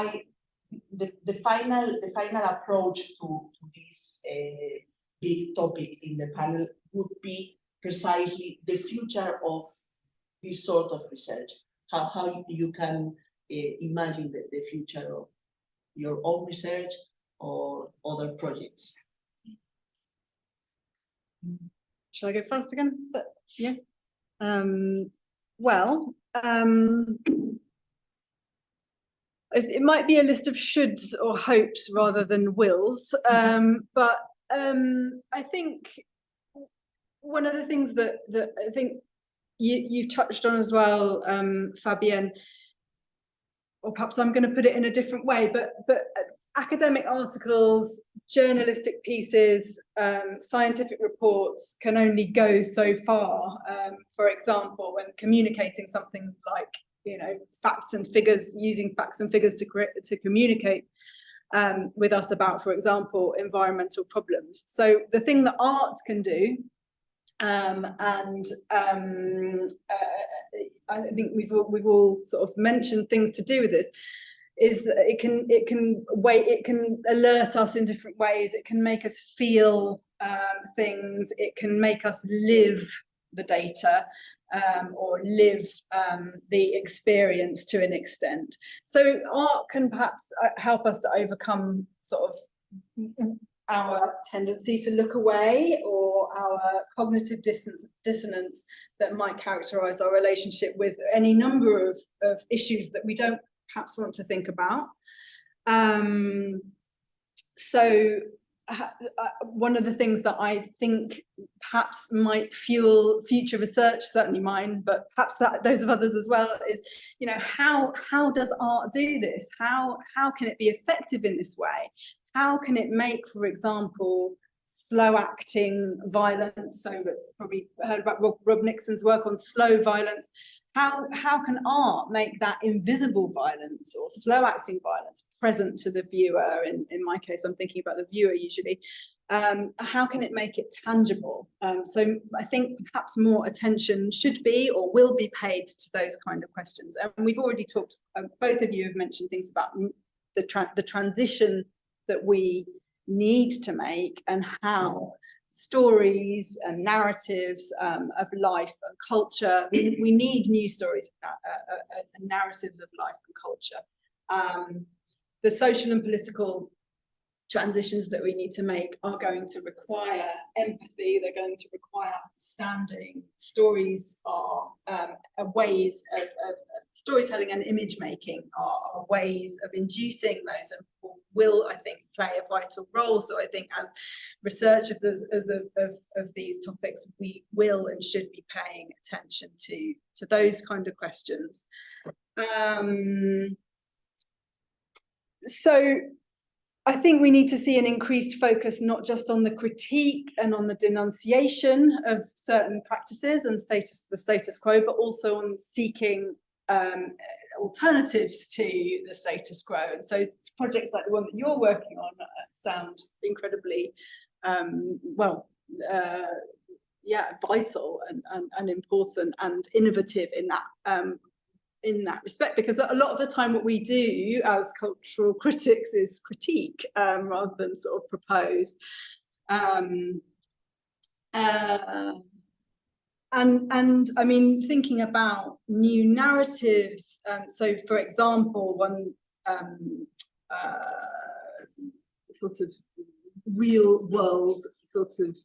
the final approach to this big topic in the panel would be precisely the future of this sort of research. How you can imagine the future of your own research or other projects. Shall I go first again? Yeah. It might be a list of shoulds or hopes rather than wills, but I think one of the things that I think you touched on as well, Fabienne, or perhaps I'm going to put it in a different way, but academic articles, journalistic pieces, scientific reports can only go so far. For example, when communicating something like, facts and figures, using facts and figures to communicate with us about, for example, environmental problems. So the thing that art can do, I think we've all sort of mentioned things to do with this, is that it can alert us in different ways. It can make us feel things. It can make us live the data or live the experience to an extent. So art can perhaps help us to overcome sort of our tendency to look away, or our cognitive dissonance that might characterize our relationship with any number of issues that we don't perhaps want to think about. So one of the things that I think perhaps might fuel future research, certainly mine, but perhaps those of others as well, is, how does art do this? How can it be effective in this way? How can it make, for example, slow acting violence? So we've probably heard about Rob Nixon's work on slow violence. How can art make that invisible violence or slow acting violence present to the viewer? In my case, I'm thinking about the viewer usually. How can it make it tangible? So I think perhaps more attention should be or will be paid to those kind of questions. And we've already talked, both of you have mentioned things about the transition that we need to make, and how stories and narratives of life and culture, we need new stories and narratives of life and culture. The social and political transitions that we need to make are going to require empathy, they're going to require understanding. Stories are ways of storytelling, and image making are ways of inducing those, and will, I think, play a vital role. So I think as researchers of these topics, we will and should be paying attention to those kind of questions. So I think we need to see an increased focus not just on the critique and on the denunciation of certain practices and the status quo, but also on seeking alternatives to the status quo. And so projects like the one that you're working on sound incredibly vital and important and innovative in that respect, because a lot of the time what we do as cultural critics is critique rather than sort of propose. And I mean, thinking about new narratives, so for example, one sort of real world sort of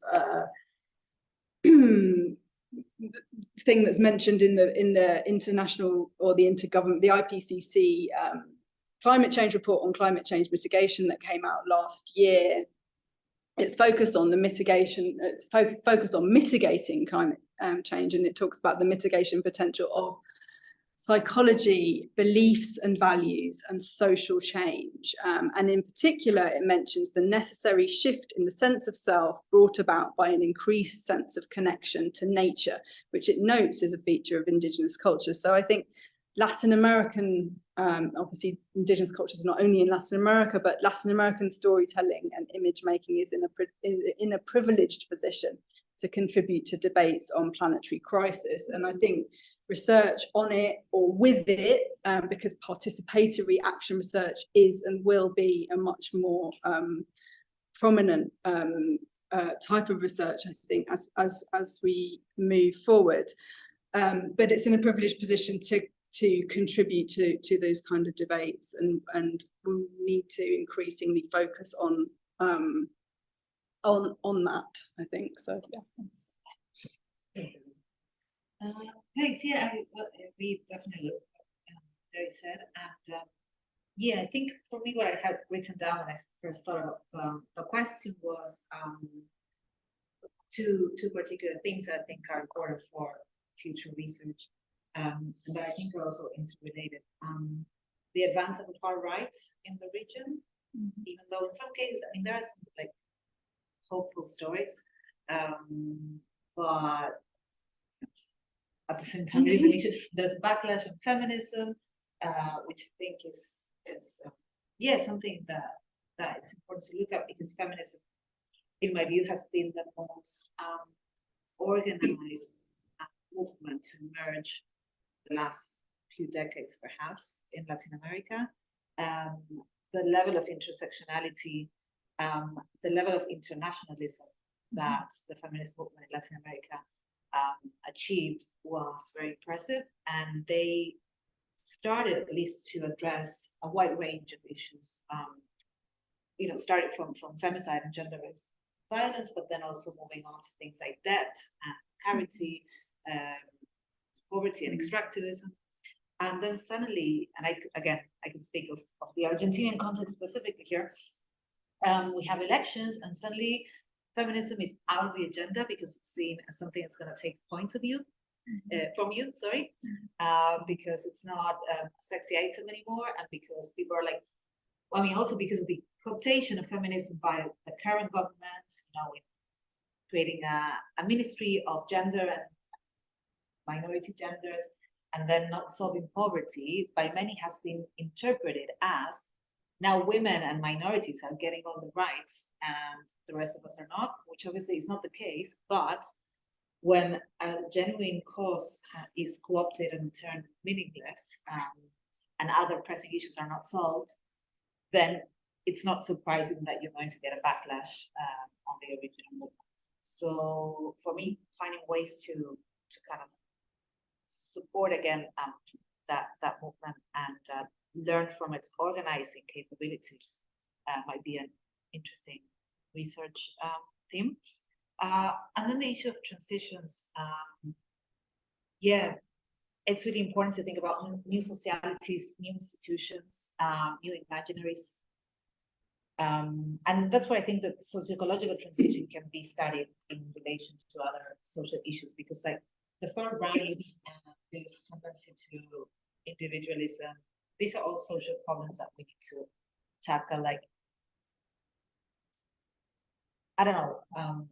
thing that's mentioned in the international or the intergovernment, the IPCC climate change report on climate change mitigation that came out last year. It's focused on the mitigation, it's focused on mitigating climate change, and it talks about the mitigation potential of psychology, beliefs and values, and social change. And in particular, it mentions the necessary shift in the sense of self brought about by an increased sense of connection to nature, which it notes is a feature of Indigenous cultures. So I think Latin American, obviously Indigenous cultures are not only in Latin America, but Latin American storytelling and image making is in a privileged position to contribute to debates on planetary crisis. And I think research on it or with it, because participatory action research is and will be a much more prominent type of research, I think, as we move forward. But it's in a privileged position to contribute to those kind of debates, and we need to increasingly focus on that, I think. So yeah, thanks. Thanks. Yeah, I agree definitely with what Terry said, and yeah, I think for me, what I had written down when I first thought of the question was two particular things that I think are important for future research, and that I think are also interrelated. The advance of the far right in the region, even though in some cases, I mean, there are some like hopeful stories, but at the same time, it is an issue. There's backlash on feminism, which I think is something that it's important to look at, because feminism, in my view, has been the most organized movement to emerge the last few decades, perhaps, in Latin America. The level of intersectionality, the level of internationalism that the feminist movement in Latin America achieved was very impressive, and they started at least to address a wide range of issues, starting from femicide and gender-based violence, but then also moving on to things like debt and parity, poverty and extractivism. And then suddenly, and I can speak of the Argentinian context specifically here, we have elections, and suddenly feminism is out of the agenda because it's seen as something that's going to take points of view from you, because it's not a sexy item anymore, and because people are like, also because of the cooptation of feminism by the current government, in creating a ministry of gender and minority genders, and then not solving poverty by many has been interpreted as now women and minorities are getting all the rights and the rest of us are not, which obviously is not the case. But when a genuine cause is co-opted and turned meaningless, and other pressing issues are not solved, then it's not surprising that you're going to get a backlash on the original movement. So for me, finding ways to kind of support again that movement and learn from its organizing capabilities might be an interesting research theme. And then the issue of transitions. Yeah, it's really important to think about new socialities, new institutions, new imaginaries. And that's why I think that socio-ecological transition can be studied in relation to other social issues, because like the far right, this tendency to individualism, these are all social problems that we need to tackle. Like, I don't know,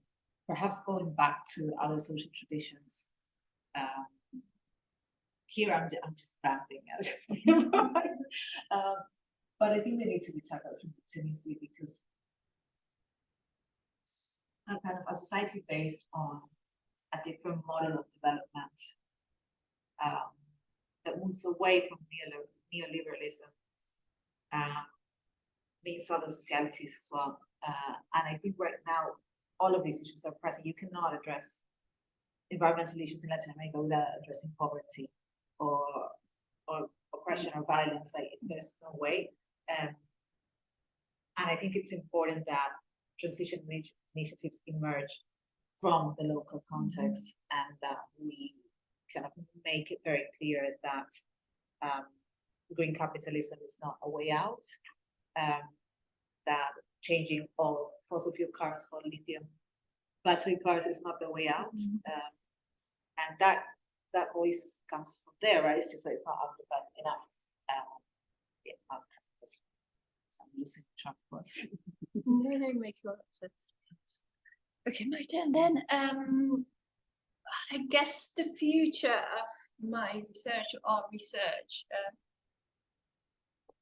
perhaps going back to other social traditions. Here I'm just vamping out. But I think they need to be tackled simultaneously, because a kind of a society based on a different model of development that moves away from neoliberalism means other socialities as well. And I think right now all of these issues are present. You cannot address environmental issues in Latin America without addressing poverty or oppression or violence. Like, there's no way. And I think it's important that transition initiatives emerge from the local context, and that we kind of make it very clear that green capitalism is not a way out, that changing all fossil fuel cars for lithium battery cars is not the way out. And that voice comes from there, right? It's just that it's not amplified enough. I'm losing track of words. No, it makes a lot of sense. Okay, my turn then. I guess the future of my research or our research,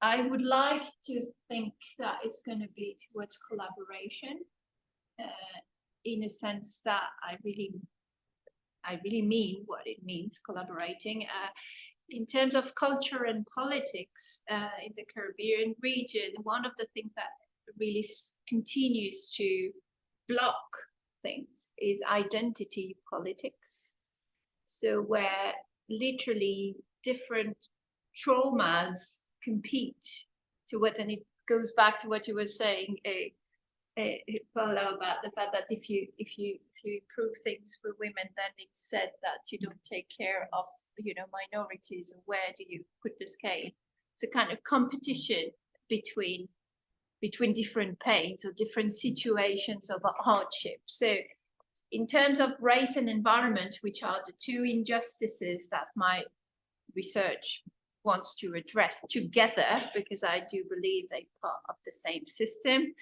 I would like to think that it's going to be towards collaboration, in a sense that I really mean what it means, collaborating. In terms of culture and politics in the Caribbean region, one of the things that really continues to block things is identity politics. So where literally different traumas compete towards, and it goes back to what you were saying, Paula, about the fact that if you improve things for women, then it's said that you don't take care of, you know, minorities, and where do you put the scale? It's a kind of competition between different pains or different situations of hardship. So in terms of race and environment, which are the two injustices that my research wants to address together, because I do believe they're part of the same system,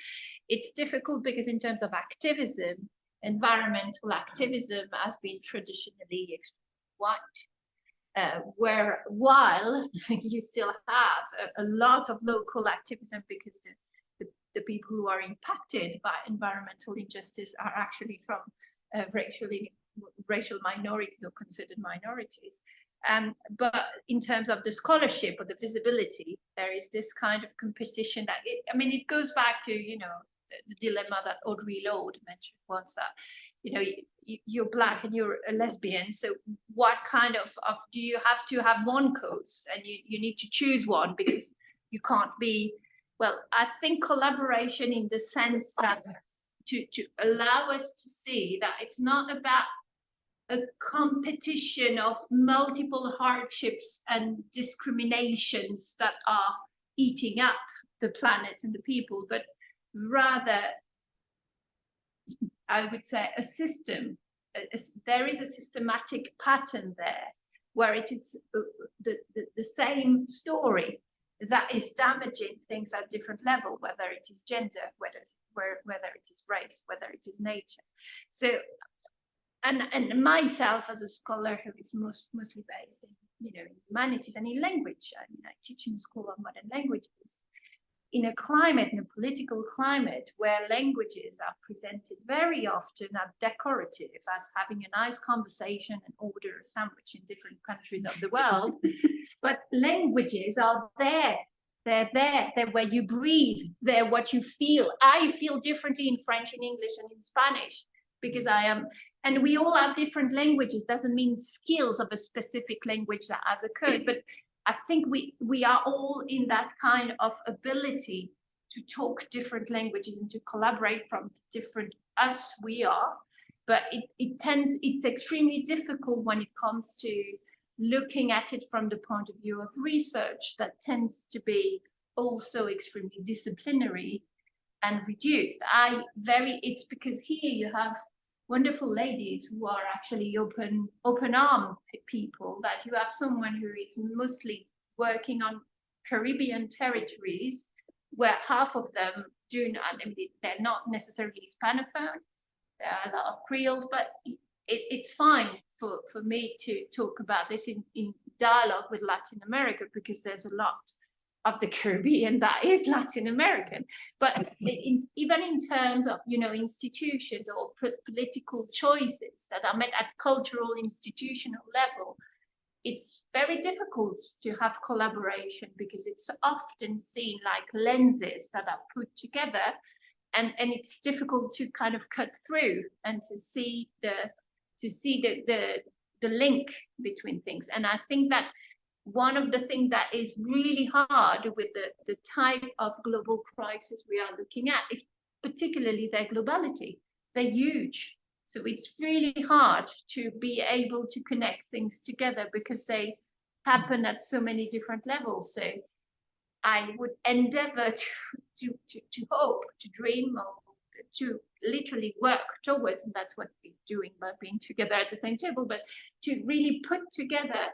it's difficult because in terms of activism, environmental activism has been traditionally extremely white. While you still have a lot of local activism, because the people who are impacted by environmental injustice are actually from racial minorities or considered minorities. But in terms of the scholarship or the visibility, there is this kind of competition that it goes back to, you know, the dilemma that Audre Lorde mentioned once, that, you know, you're Black and you're a lesbian, so what kind of do you have to have one cause, and you need to choose one because you can't be, well, I think collaboration in the sense that to allow us to see that it's not about a competition of multiple hardships and discriminations that are eating up the planet and the people, but rather, I would say, a system. There is a systematic pattern there where it is the same story that is damaging things at different level, whether it is gender, whether it is race, whether it is nature. So, and myself as a scholar who is mostly based in, you know, in humanities and in language. I mean, I teach in the School of Modern Languages. In a climate, in a political climate where languages are presented very often as decorative, as having a nice conversation and order a sandwich in different countries of the world, but languages are there. They're there. They're where you breathe. They're what you feel. I feel differently in French, in English, and in Spanish because I am. And we all have different languages. Doesn't mean skills of a specific language that has occurred, but I think we are all in that kind of ability to talk different languages and to collaborate from different us we are. But it's extremely difficult when it comes to looking at it from the point of view of research that tends to be also extremely disciplinary and reduced. It's because here you have wonderful ladies who are actually open arm people, that you have someone who is mostly working on Caribbean territories where half of them do not, I mean, they're not necessarily Hispanophone. There are a lot of Creoles, but it's fine for me to talk about this in dialogue with Latin America, because there's a lot of the Caribbean that is Latin American. But even in terms of, you know, institutions or political choices that are made at cultural institutional level, it's very difficult to have collaboration, because it's often seen like lenses that are put together, and it's difficult to kind of cut through and to see the link between things. And I think that one of the things that is really hard with the type of global crisis we are looking at is particularly their globality. They're huge. So it's really hard to be able to connect things together, because they happen at so many different levels. So I would endeavor to hope, to dream, or to literally work towards, and that's what we're doing by being together at the same table, but to really put together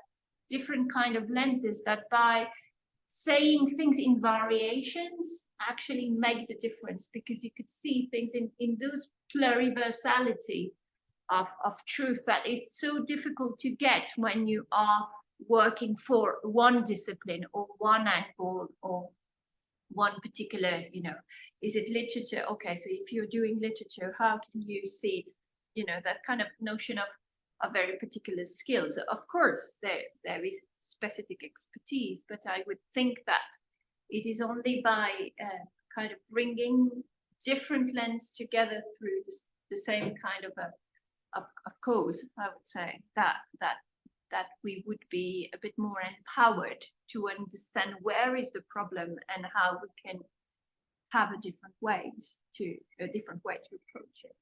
different kind of lenses that by saying things in variations actually make the difference, because you could see things in those pluriversality of truth that is so difficult to get when you are working for one discipline or one angle or one particular, you know, is it literature? Okay, so if you're doing literature, how can you see it? You know, that kind of notion of very particular skills. Of course, there is specific expertise, but I would think that it is only by kind of bringing different lens together through the same kind of cause, I would say, that we would be a bit more empowered to understand where is the problem and how we can have a different way to approach it.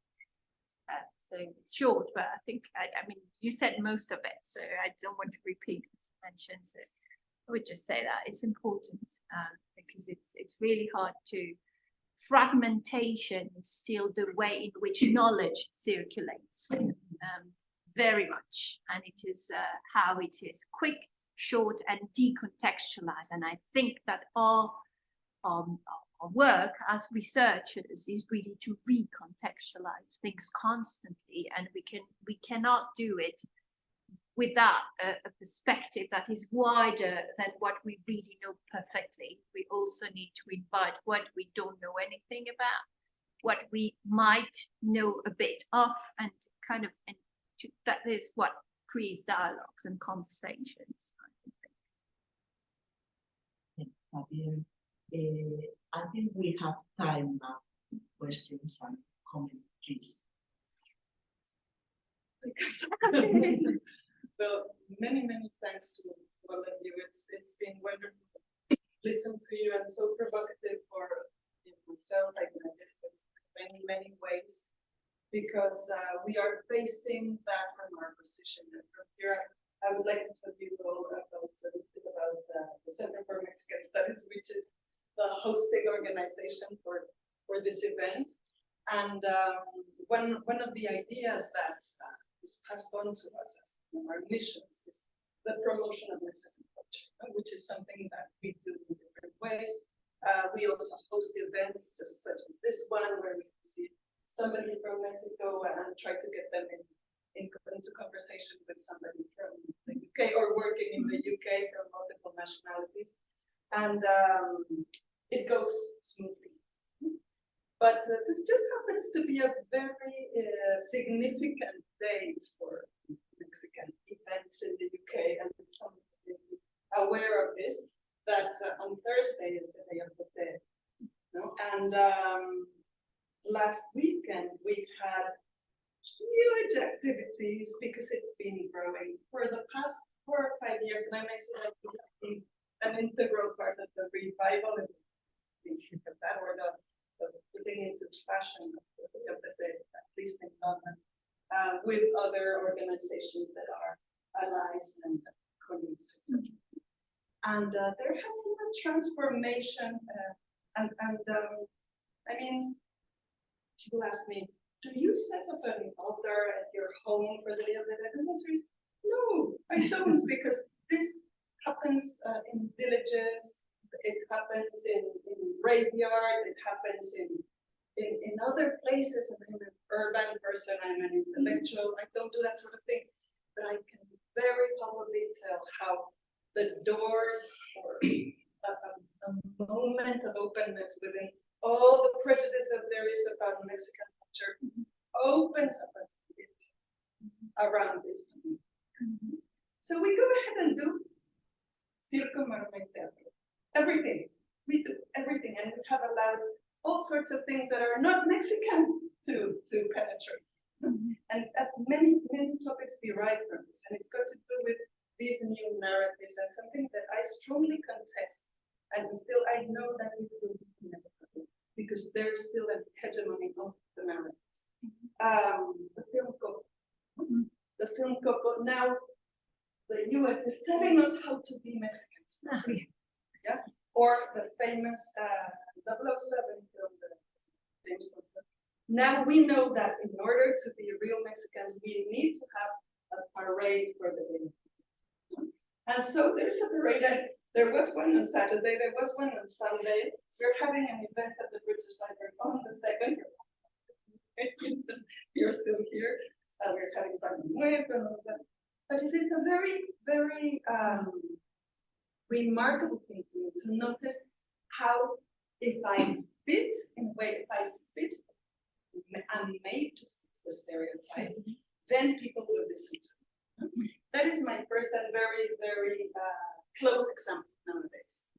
So it's short, but I think, I mean, you said most of it, so I don't want to repeat what you mentioned. So I would just say that it's important, because it's really hard to, fragmentation is still the way in which knowledge circulates, very much, and it is how it is quick, short, and decontextualized. And I think that our work as researchers is really to recontextualize things constantly, and we cannot do it without a perspective that is wider than what we really know perfectly. We also need to invite what we don't know anything about, what we might know a bit of, and kind of, and that is what creates dialogues and conversations, I think. Fabienne, I think we have time now. Questions and comments, please. So many thanks to all of you. It's been wonderful to listen to you, and so provocative for myself. I can understand many ways, because we are facing that from our position. And from here, I would like to tell you all about the Center for Mexican Studies, which is the hosting organization for this event. And one of the ideas that is passed on to us as one of our missions is the promotion of Mexican culture, which is something that we do in different ways. We also host events just such as this one, where we see somebody from Mexico and try to get them into conversation with somebody from the UK, or working in the UK from multiple nationalities. And it goes smoothly. But this just happens to be a very significant date for Mexican events in the UK, and some people are aware of this, that on Thursday is the Day of the Dead. And last weekend we had huge activities, because it's been growing for the past 4 or 5 years, and I myself have been an integral part of the revival, and please look at that, or colleagues, etc. And there has been a transformation, I mean, people ask me, do you set up an altar at your home for the Day of the Dead? And the answer is, no, I don't, because this happens in villages, it happens in graveyards, it happens in other places. I'm an urban person, I'm an intellectual, I don't do that sort of thing, but I can very probably tell how the doors for a moment of openness within all the prejudice that there is about Mexican culture opens up a bit around this time. So we go ahead and do circo, maroma y teatro. Everything. We do everything, and we have allowed all sorts of things that are not Mexican to penetrate. And many topics derive from this, and it's got to do with these new narratives, and something that I strongly contest, and still I know that we will never happen, because there's still a hegemony of the narratives. The film Coco. The film Coco. Now, the US is telling us how to be Mexicans. Yeah? Or the famous 007 film, James Bond. Now we know that in order to be real Mexicans, we need to have a parade for the day. And so there's a parade, and there was one on Saturday, there was one on Sunday. We're having an event at the British Library on the 2nd. You're still here, and we're having fun and all that. But it is a very, very remarkable thing for me to notice how, if I fit in a way, if I fit, I'm made to fit the stereotype, then people will listen to me. That is my first and very, very close example nowadays.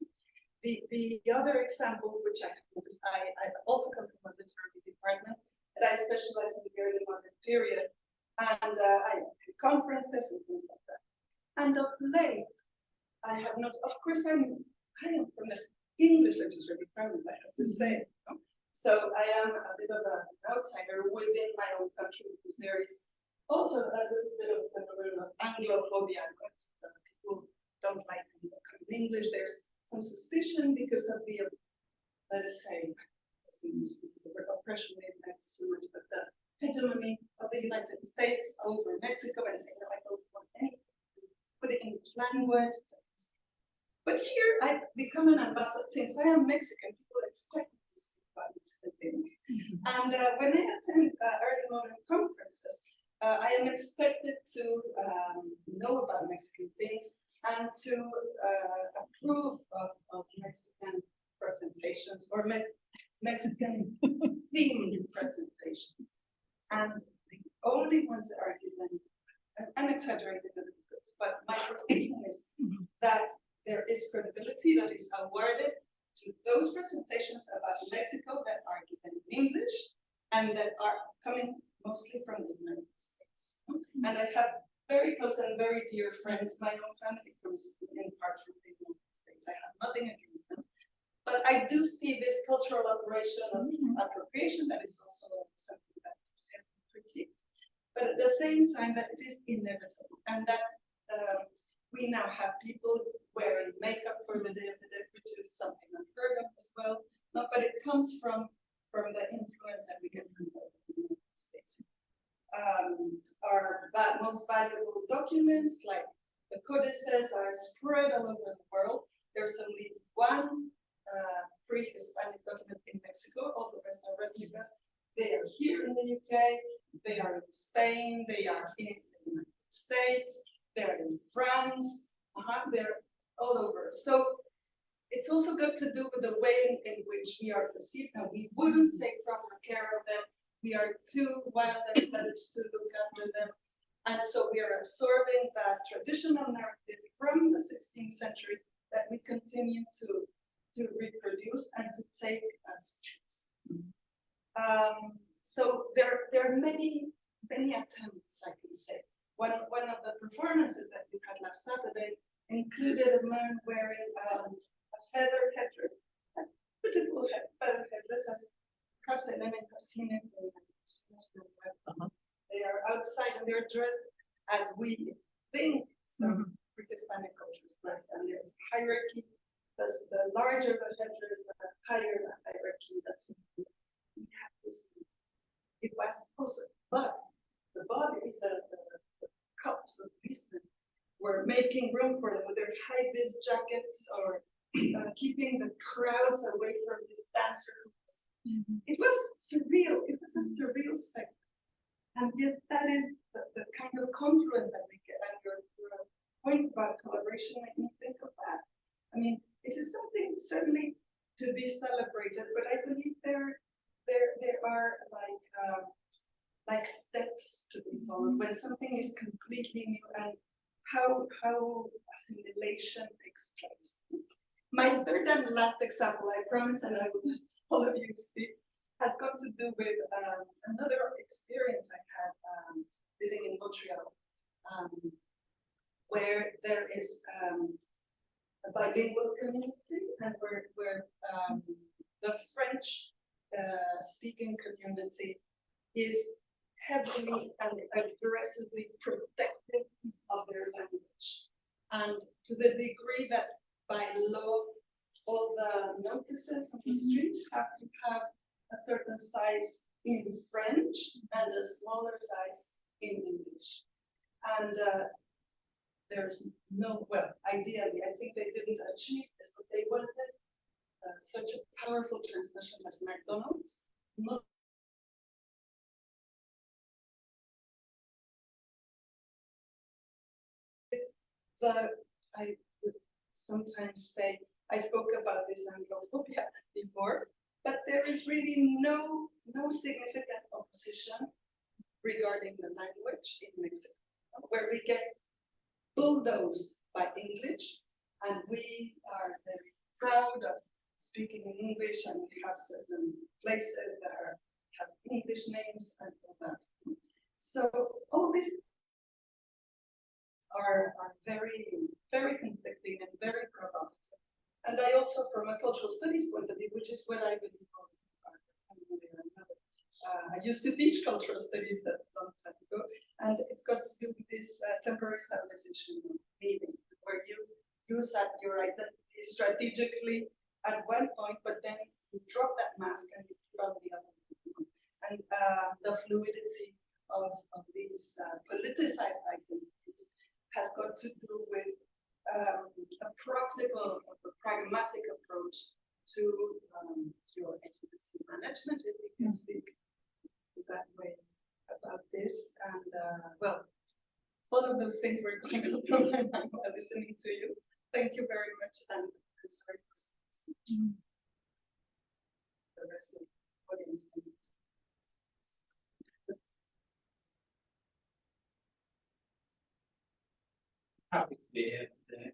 The other example, which I noticed, I also come from a literary department, and I specialize in the early modern period, and I do conferences and things like that. And of late, I have not, of course, I am from the English literature department, I have to say. So I am a bit of an outsider within my own country, because there is also a little bit of a phenomenon of Anglophobia. People don't like things that come in English. There's some suspicion because of the, let us say, oppression maybe that's too much, but the hegemony of the United States over Mexico, and saying, no, I don't want anything with the English language. But here I've become an ambassador. Since I am Mexican, people expect me to speak about these things. And when I attend early modern conferences, I am expected to know about Mexican things and to approve of Mexican presentations or Mexican themed presentations. And the only ones that are given, I'm exaggerating a little bit, but my perception is that there is credibility that is awarded to those presentations about Mexico that are given in English and that are coming mostly from the United States. And I have very close and very dear friends. My own family comes in part from the United States. I have nothing against them. But I do see this cultural operation of appropriation that is also something that is critiqued. But at the same time, that it is inevitable, and that we now have people wearing makeup for the Day of the Dead, which is something unheard of as well. No, but it comes from the influence that we get from the United States. Our most valuable documents, like the codices, are spread all over the world. There's only one pre-Hispanic document in Mexico. All the rest are replicas. They are here in the UK. They are in Spain. They are in the United States. They're in France. They're all over. So it's also got to do with the way in which we are perceived, and we wouldn't take proper care of them. We are too wild and savage to look after them. And so we are absorbing that traditional narrative from the 16th century that we continue to reproduce and to take as truth. So there are many attempts, I can say. One of the performances that we had last Saturday included a man wearing a feather headdress, a beautiful feather headdress, as perhaps Helena have seen it in the web. They are outside and they're dressed as we think, so we Hispanic cultures first, and there's hierarchy. Thus, the larger the header is, the higher the hierarchy. That's what we have this. It was also, but the bodies, the cups of policemen were making room for them with their high-vis jackets or keeping the crowds away from these dancer groups. It was surreal. It was a surreal spectacle. And yes, that is the kind of confluence that we get. And your point about collaboration made me think of that. I mean, it is something certainly to be celebrated, but I believe there are like steps to be followed when something is completely new and how assimilation takes place. My third and last example, I promise, and I will let all of you speak, has got to do with another experience I had living in Montreal, where there is a bilingual community, and where the French speaking community is heavily and aggressively protective of their language. And to the degree that by law, all the notices on the street have to have a certain size in French and a smaller size in English. And there's no, well, ideally, I think they didn't achieve this, but they wanted such a powerful transmission as McDonald's, not I would sometimes say, I spoke about this Anglophobia before, but there is really no significant opposition regarding the language in Mexico, where we get bulldozed by English, and we are very proud of speaking in English, and we have certain places that have English names and all that. So all these are very, very conflicting and very provocative. And I also, from a cultural studies point of view, which is what I believe I used to teach cultural studies a long time ago, and it's got to do with this temporary stabilization meaning, where you use your identity strategically at one point, but then you drop that mask and you put on the other one. And the fluidity of these politicized identities has got to do with a pragmatic approach to your identity management, if we can speak that way about this. And well, all of those things were going on through my mind while listening to you. Thank you very much, and I'm sorry for the rest of the audience. Happy to be here today.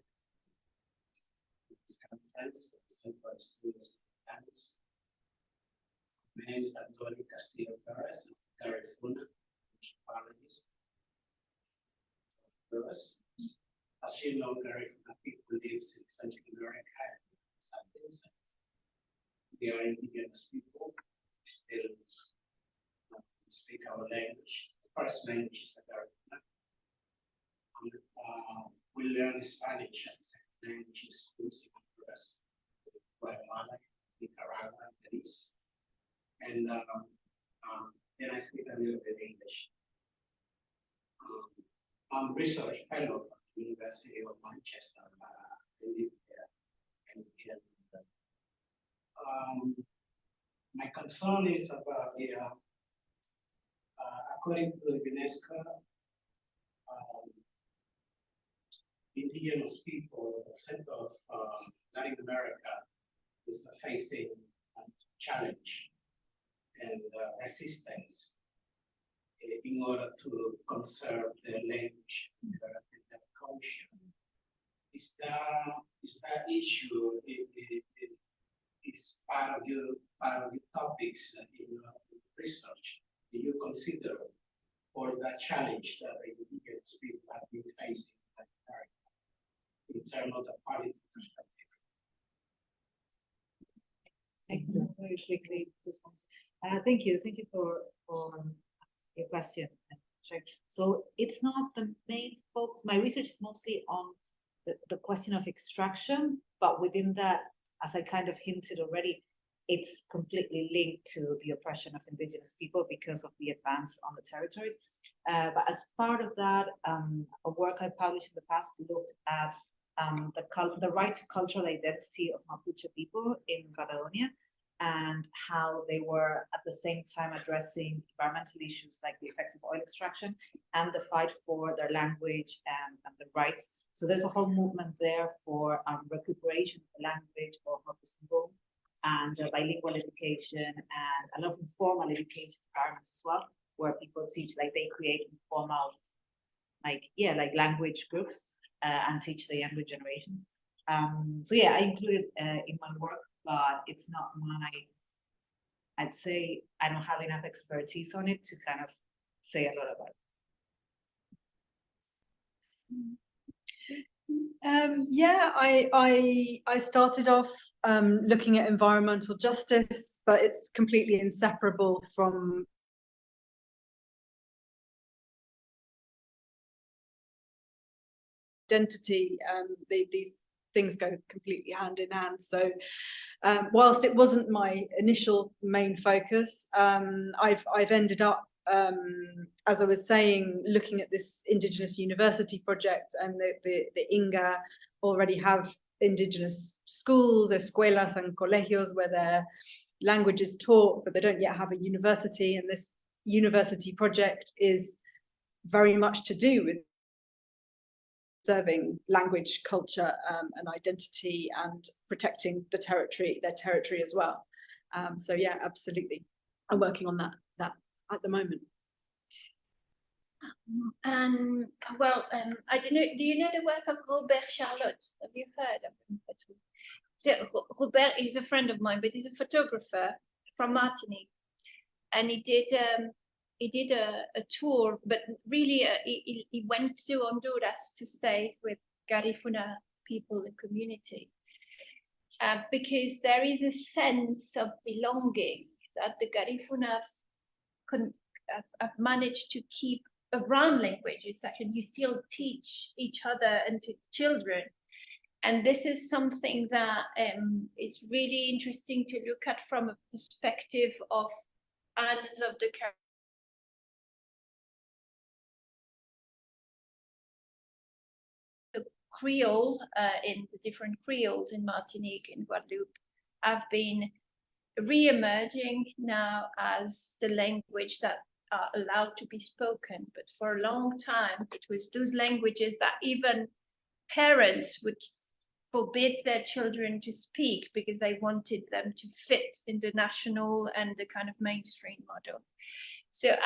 This conference for the Central Students Campus. My name is Antonio Castillo Perez, I'm Gary Funa, biologist. As you know, Gary Funa people lives in Central America and South America. We are indigenous people, we still speak our language. The first language is the Gary Funa. We learn Spanish as a second language in schools in Honduras, Guatemala, Nicaragua, and Belize. And then I speak a little bit English. I'm a research fellow from the University of Manchester. I live there. And my concern is about the, according to the UNESCO, indigenous people of Central Latin America is facing a challenge and resistance in order to conserve their language and their culture. Is that issue is part of your topics in your research? Do you consider or that challenge that the indigenous people have been facing in terms of the political perspective? I can very quickly response. Thank you for your question. So it's not the main focus. My research is mostly on the question of extraction, but within that, as I kind of hinted already, it's completely linked to the oppression of indigenous people because of the advance on the territories. But as part of that, a work I published in the past looked at the right to cultural identity of Mapuche people in Patagonia, and how they were at the same time addressing environmental issues like the effects of oil extraction and the fight for their language and the rights. So there's a whole movement there for recuperation of the language of Mapuche and bilingual education and a lot of informal education environments as well, where people teach, like they create informal, like language groups and teach the younger generations. So yeah, I included in my work, but it's not I'd say I don't have enough expertise on it to kind of say a lot about it. Yeah, I started off looking at environmental justice, but it's completely inseparable from identity. These things go completely hand in hand. So whilst it wasn't my initial main focus, I've ended up, as I was saying, looking at this Indigenous University project, and the INGA already have Indigenous schools, escuelas and colegios, where their language is taught, but they don't yet have a university. And this university project is very much to do with preserving language, culture, and identity, and protecting their territory as well. So yeah, absolutely, I'm working on that at the moment. Well, I don't know. Do you know the work of Robert Charlotte? Have you heard of him at all? So Robert is a friend of mine, but he's a photographer from Martinique, and he did a tour, but really he went to Honduras to stay with Garifuna people, the community, because there is a sense of belonging that the Garifuna have managed to keep around languages. Actually, you still teach each other and to children. And this is something that is really interesting to look at from a perspective of islands of the Caribbean. Creole in the different Creoles in Martinique and Guadeloupe have been re-emerging now as the language that are allowed to be spoken. But for a long time, it was those languages that even parents would forbid their children to speak because they wanted them to fit in the national and the kind of mainstream model. So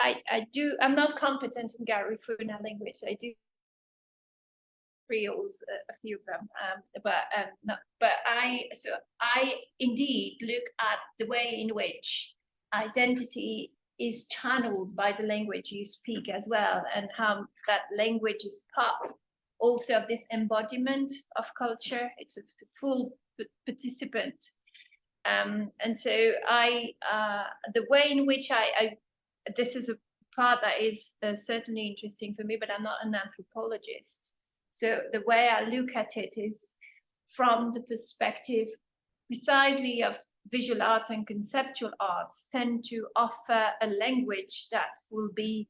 I'm not competent in Garifuna language. I do Creoles, a few of them, but I indeed look at the way in which identity is channeled by the language you speak as well, and how that language is part also of this embodiment of culture. It's a full participant, and so the way in which this is a part that is certainly interesting for me, but I'm not an anthropologist. So the way I look at it is from the perspective precisely of visual arts and conceptual arts tend to offer a language that will be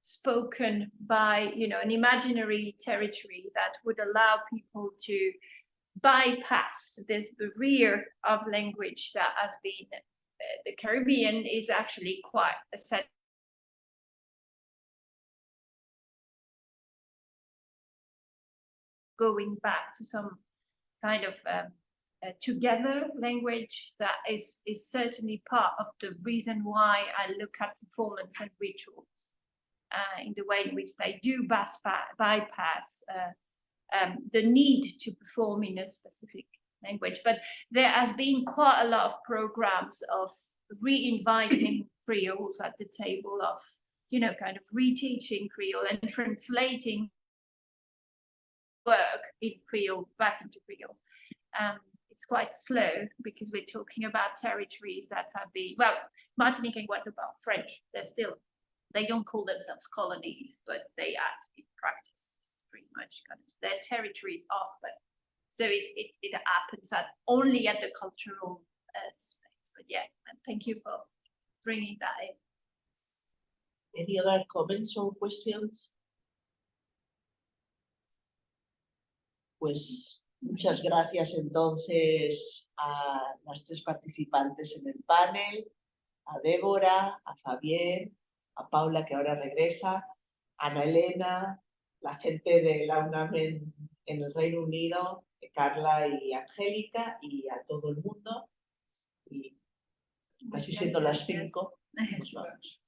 spoken by, an imaginary territory that would allow people to bypass this barrier of language that has been, the Caribbean is actually quite a set going back to some kind of together language that is certainly part of the reason why I look at performance and rituals in the way in which they do bypass the need to perform in a specific language. But there has been quite a lot of programs of re-inviting Creoles at the table, of kind of reteaching Creole and translating work in Creole back into Creole. It's quite slow because we're talking about territories that have been, well, Martinique and Guadeloupe are French. They don't call themselves colonies, but they actually practice pretty much kind of their territory is off, but so it happens only at the cultural space. But yeah, and thank you for bringing that in. Any other comments or questions? Pues muchas gracias entonces a las tres participantes en el panel, a Deborah, a Fabienne, a Paula que ahora regresa, a Helena, la gente de la UNAM en el Reino Unido, Carla y Angélica, y a todo el mundo. Y casi siendo las 5, nos vamos.